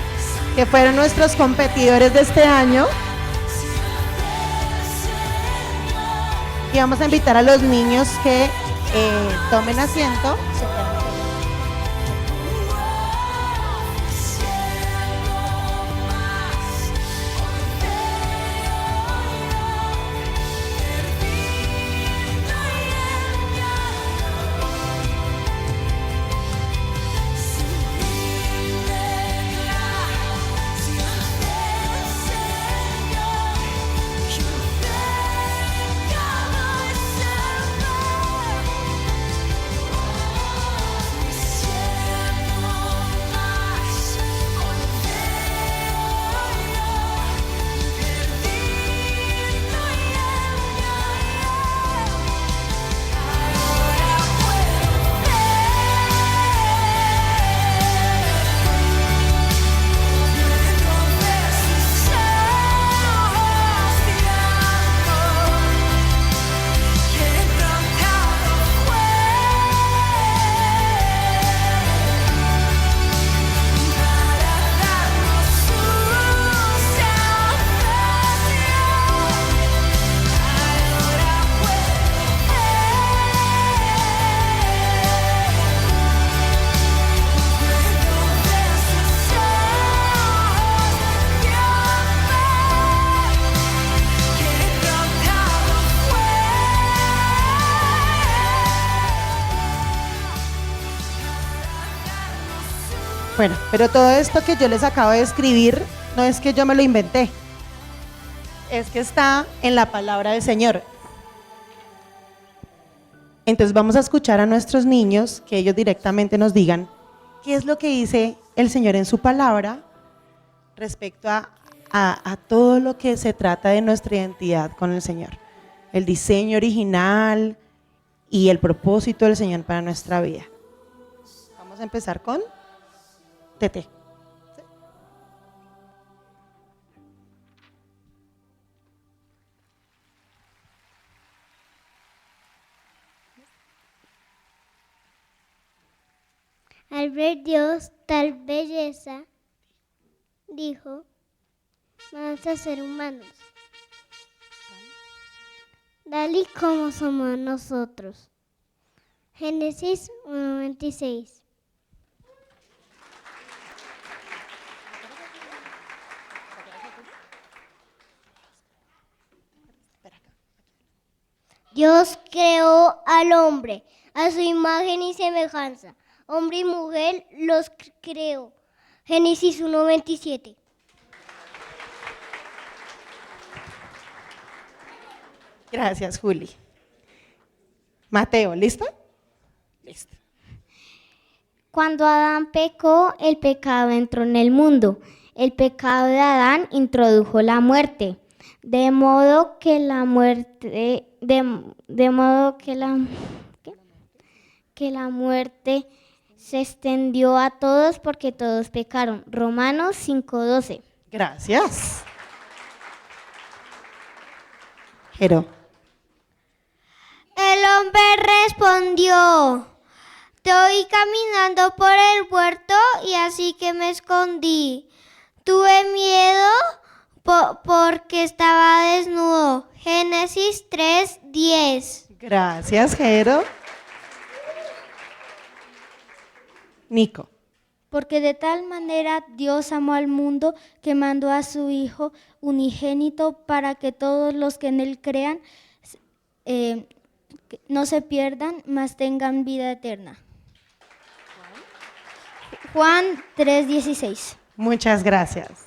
que fueron nuestros competidores de este año. Y vamos a invitar a los niños que tomen asiento. Bueno, pero todo esto que yo les acabo de escribir no es que yo me lo inventé, es que está en la palabra del Señor. Entonces vamos a escuchar a nuestros niños que ellos directamente nos digan qué es lo que dice el Señor en su palabra respecto a a todo lo que se trata de nuestra identidad con el Señor. El diseño original y el propósito del Señor para nuestra vida. Vamos a empezar con Tete. Al ver Dios tal belleza, dijo, vamos a ser humanos, tal y como somos nosotros. Génesis 1:26. Dios creó al hombre a su imagen y semejanza. Hombre y mujer los creó. Génesis 1:27. Gracias, Juli. Mateo, ¿listo? Listo. Cuando Adán pecó, el pecado entró en el mundo. El pecado de Adán introdujo la muerte, de modo que la muerte, que la muerte se extendió a todos porque todos pecaron. Romanos 5:12. Gracias. Jero. El hombre respondió, te oí caminando por el huerto y así que me escondí. Tuve miedo porque estaba desnudo. Génesis 3:10. Gracias, Jero. Nico. Porque de tal manera Dios amó al mundo que mandó a su Hijo unigénito para que todos los que en Él crean no se pierdan, mas tengan vida eterna. Juan 3:16. Muchas gracias.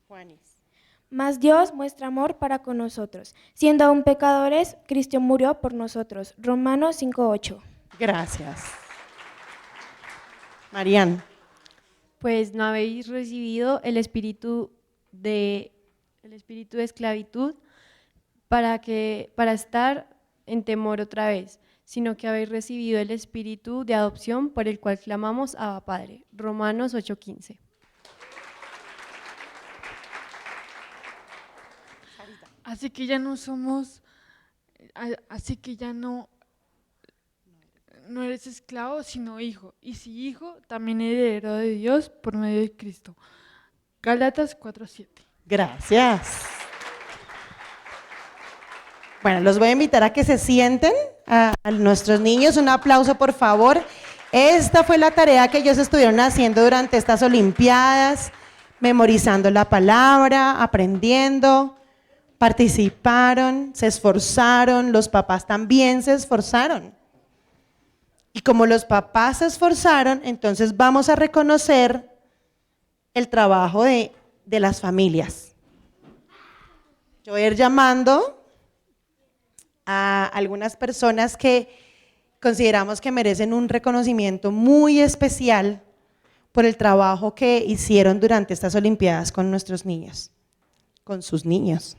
Juanis. Mas Dios muestra amor para con nosotros. Siendo aún pecadores, Cristo murió por nosotros. Romanos 5:8. Gracias. Marian. Pues no habéis recibido el espíritu de esclavitud para estar en temor otra vez, sino que habéis recibido el espíritu de adopción por el cual clamamos Abba Padre. Romanos 8:15. Así que ya no somos, así que ya no eres esclavo, sino hijo. Y si hijo, también heredero de Dios por medio de Cristo. Gálatas 4:7. Gracias. Bueno, los voy a invitar a que se sienten, a nuestros niños. Un aplauso, por favor. Esta fue la tarea que ellos estuvieron haciendo durante estas Olimpiadas, memorizando la palabra, aprendiendo, participaron, se esforzaron, los papás también se esforzaron. Y como los papás se esforzaron, entonces vamos a reconocer el trabajo de las familias. Yo voy a ir llamando a algunas personas que consideramos que merecen un reconocimiento muy especial por el trabajo que hicieron durante estas Olimpiadas con nuestros niños, con sus niños.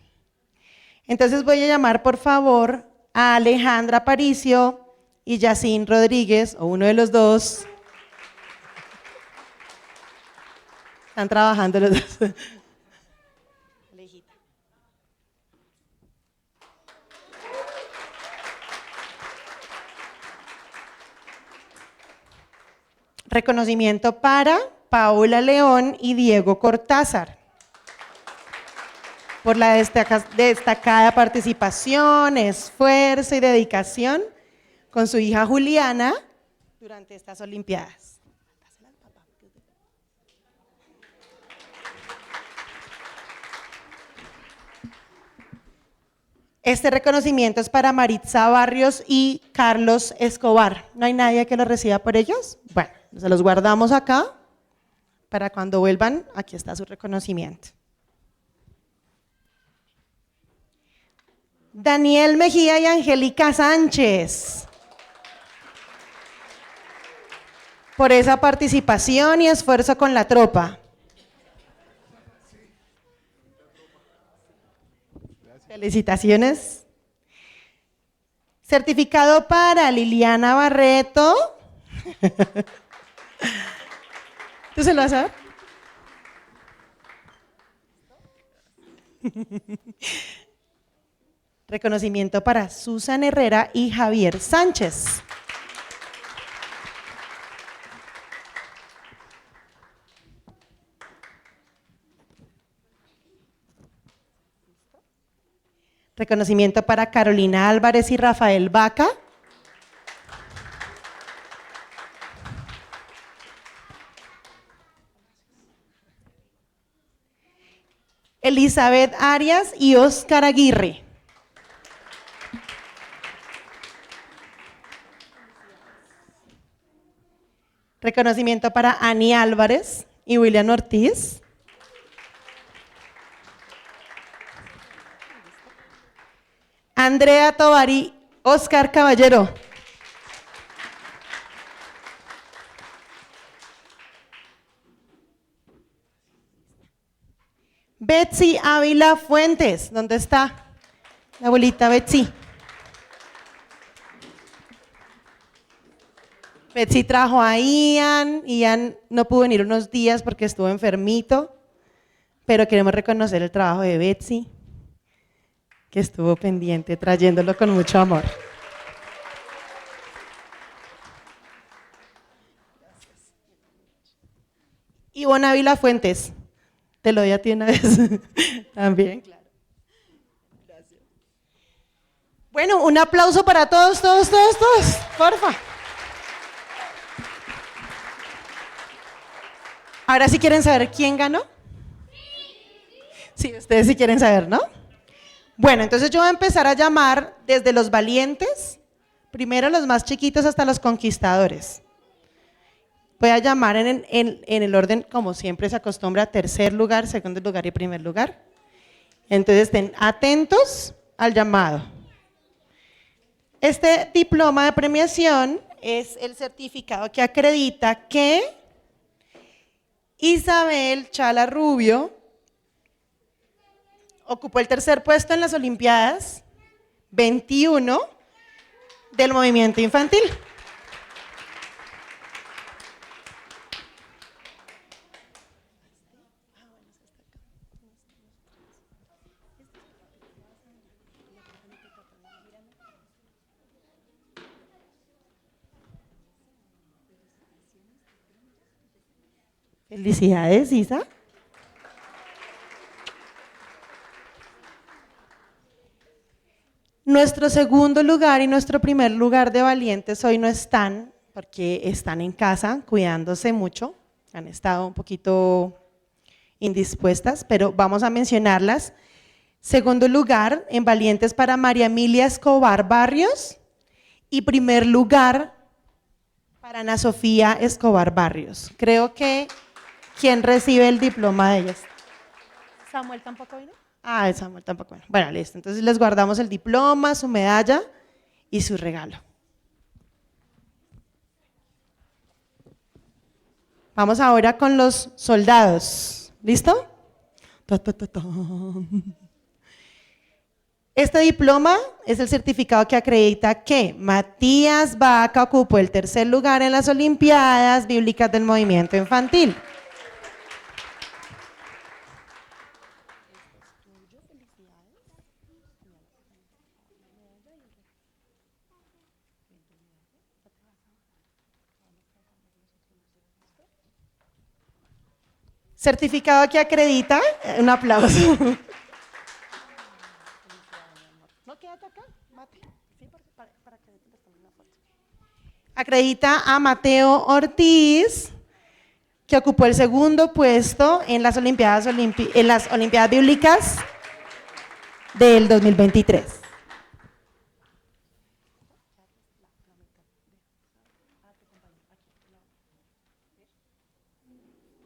Entonces voy a llamar, por favor, a Alejandra Aparicio y Yacine Rodríguez, o uno de los dos. Están trabajando los dos. Reconocimiento para Paola León y Diego Cortázar por la destacada participación, esfuerzo y dedicación con su hija Juliana durante estas Olimpiadas. Este reconocimiento es para Maritza Barrios y Carlos Escobar. ¿No hay nadie que lo reciba por ellos? Bueno, se los guardamos acá para cuando vuelvan, aquí está su reconocimiento. Daniel Mejía y Angélica Sánchez, por esa participación y esfuerzo con la tropa. Felicitaciones. Certificado para Liliana Barreto. ¿Tú se lo vas a dar? Reconocimiento para Susan Herrera y Javier Sánchez. Reconocimiento para Carolina Álvarez y Rafael Vaca. Elizabeth Arias y Óscar Aguirre. Reconocimiento para Ani Álvarez y William Ortiz. Andrea Tovar y Óscar Caballero. Betsy Ávila Fuentes, ¿dónde está la abuelita Betsy? Betsy trajo a Ian. Ian no pudo venir unos días porque estuvo enfermito, pero queremos reconocer el trabajo de Betsy, que estuvo pendiente, trayéndolo con mucho amor. Ivonne Ávila Fuentes, te lo doy a ti una vez. También, claro. Gracias. Bueno, un aplauso para todos, porfa. Ahora sí quieren saber quién ganó. Sí, ustedes sí quieren saber, ¿no? Bueno, entonces yo voy a empezar a llamar desde los valientes, primero los más chiquitos hasta los conquistadores. Voy a llamar en el orden, como siempre se acostumbra, tercer lugar, segundo lugar y primer lugar. Entonces estén atentos al llamado. Este diploma de premiación es el certificado que acredita que Isabel Chala Rubio ocupó el tercer puesto en las Olimpiadas 21 del movimiento infantil. Felicidades, Isa. Nuestro segundo lugar y nuestro primer lugar de valientes hoy no están, porque están en casa cuidándose mucho, han estado un poquito indispuestas, pero vamos a mencionarlas. Segundo lugar en valientes para María Emilia Escobar Barrios y primer lugar para Ana Sofía Escobar Barrios. Creo que quien recibe el diploma de ellas. ¿Samuel tampoco vino? Ah, Samuel tampoco vino. Bueno, listo. Entonces les guardamos el diploma, su medalla y su regalo. Vamos ahora con los soldados. ¿Listo? Este diploma es el certificado que acredita que Matías Vaca ocupó el tercer lugar en las Olimpiadas Bíblicas del Movimiento Infantil. Certificado que acredita, un aplauso. ¿No quédate acá? Mate. Sí, para que les tomen una foto. Acredita a Mateo Ortiz, que ocupó el segundo puesto en las Olimpiadas Bíblicas del 2023.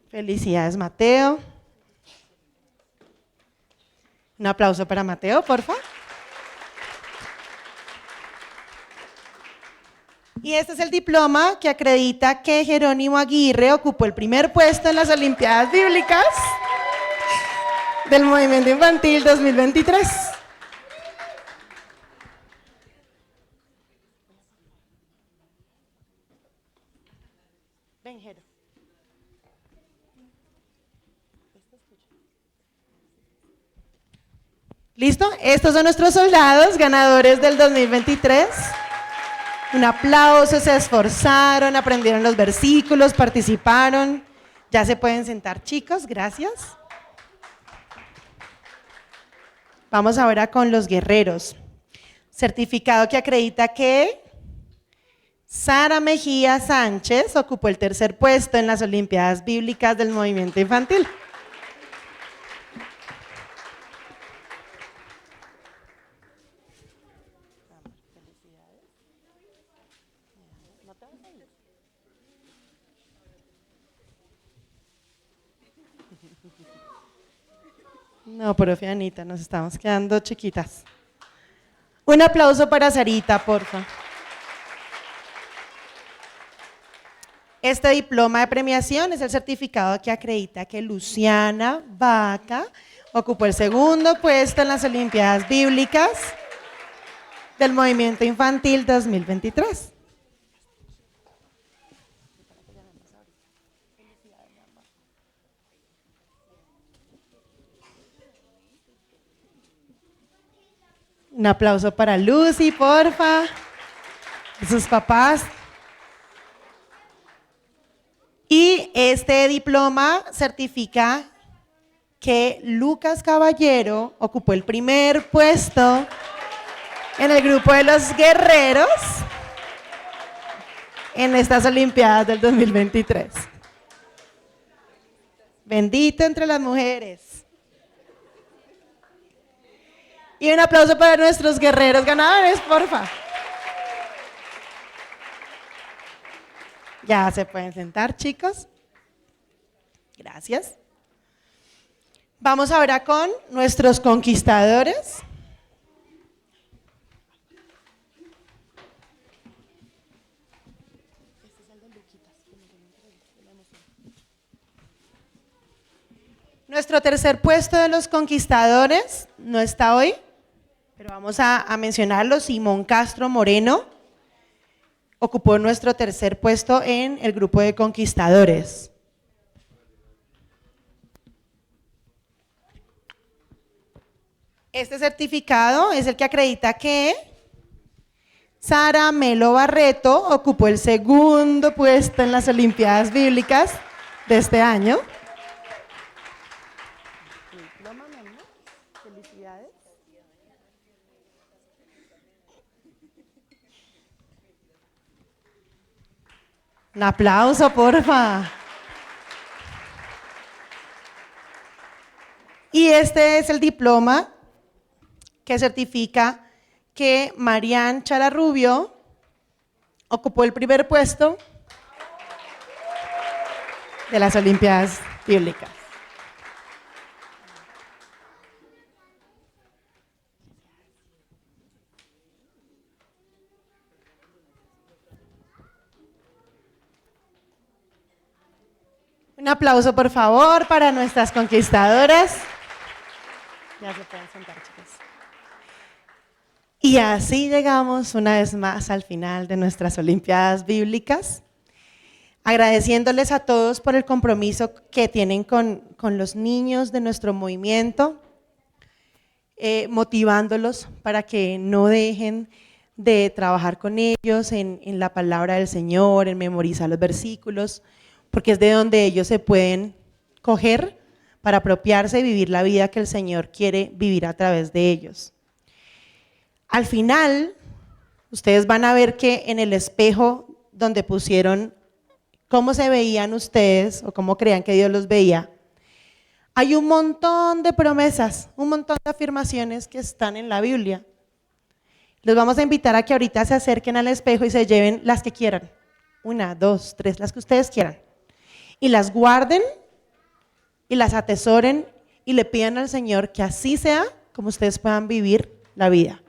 Felicidades, Mateo. Un aplauso para Mateo, por favor. Y este es el diploma que acredita que Jerónimo Aguirre ocupó el primer puesto en las Olimpiadas Bíblicas del Movimiento Infantil 2023. ¿Listo? Estos son nuestros soldados ganadores del 2023. Un aplauso, se esforzaron, aprendieron los versículos, participaron. Ya se pueden sentar, chicos, gracias. Vamos ahora con los guerreros. Certificado que acredita que Sara Mejía Sánchez ocupó el tercer puesto en las Olimpiadas Bíblicas del Movimiento Infantil. No, profe Anita, nos estamos quedando chiquitas. Un aplauso para Sarita, porfa. Este diploma de premiación es el certificado que acredita que Luciana Vaca ocupó el segundo puesto en las Olimpiadas Bíblicas del Movimiento Infantil 2023. Un aplauso para Lucy, porfa, y sus papás. Y este diploma certifica que Lucas Caballero ocupó el primer puesto en el grupo de los guerreros en estas Olimpiadas del 2023. Bendito entre las mujeres. Y un aplauso para nuestros guerreros ganadores, porfa. Ya se pueden sentar, chicos. Gracias. Vamos ahora con nuestros conquistadores. Nuestro tercer puesto de los conquistadores no está hoy, pero vamos a mencionarlo. Simón Castro Moreno ocupó nuestro tercer puesto en el grupo de conquistadores. Este certificado es el que acredita que Sara Melo Barreto ocupó el segundo puesto en las Olimpiadas Bíblicas de este año. Felicidades. Un aplauso, porfa. Y este es el diploma que certifica que Marian Chalarrubio ocupó el primer puesto de las Olimpiadas Bíblicas. Un aplauso, por favor, para nuestras conquistadoras. Ya se pueden sentar, chicos. Y así llegamos una vez más al final de nuestras Olimpiadas Bíblicas, agradeciéndoles a todos por el compromiso que tienen con los niños de nuestro movimiento, motivándolos para que no dejen de trabajar con ellos en la palabra del Señor, en memorizar los versículos, porque es de donde ellos se pueden coger para apropiarse y vivir la vida que el Señor quiere vivir a través de ellos. Al final, ustedes van a ver que en el espejo donde pusieron cómo se veían ustedes o cómo creían que Dios los veía, hay un montón de promesas, un montón de afirmaciones que están en la Biblia. Les vamos a invitar a que ahorita se acerquen al espejo y se lleven las que quieran. 1, 2, 3, las que ustedes quieran. Y las guarden y las atesoren y le pidan al Señor que así sea como ustedes puedan vivir la vida,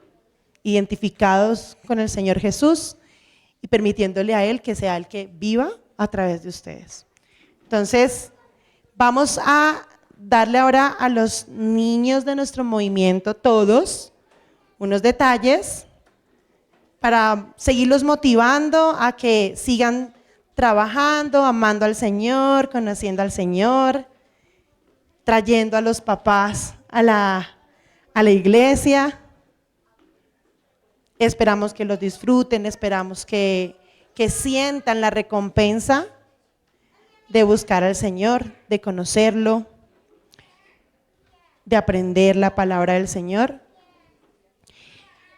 identificados con el Señor Jesús y permitiéndole a Él que sea el que viva a través de ustedes. Entonces, vamos a darle ahora a los niños de nuestro movimiento, todos, unos detalles para seguirlos motivando a que sigan trabajando, amando al Señor, conociendo al Señor, trayendo a los papás a la iglesia. Esperamos que los disfruten, esperamos que sientan la recompensa de buscar al Señor, de conocerlo, de aprender la palabra del Señor.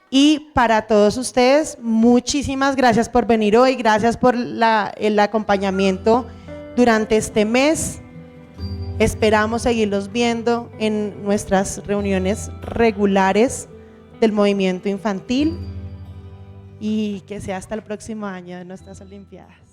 Y para todos ustedes, muchísimas gracias por venir hoy, gracias por el acompañamiento durante este mes. Esperamos seguirlos viendo en nuestras reuniones regulares del movimiento infantil y que sea hasta el próximo año de nuestras Olimpiadas.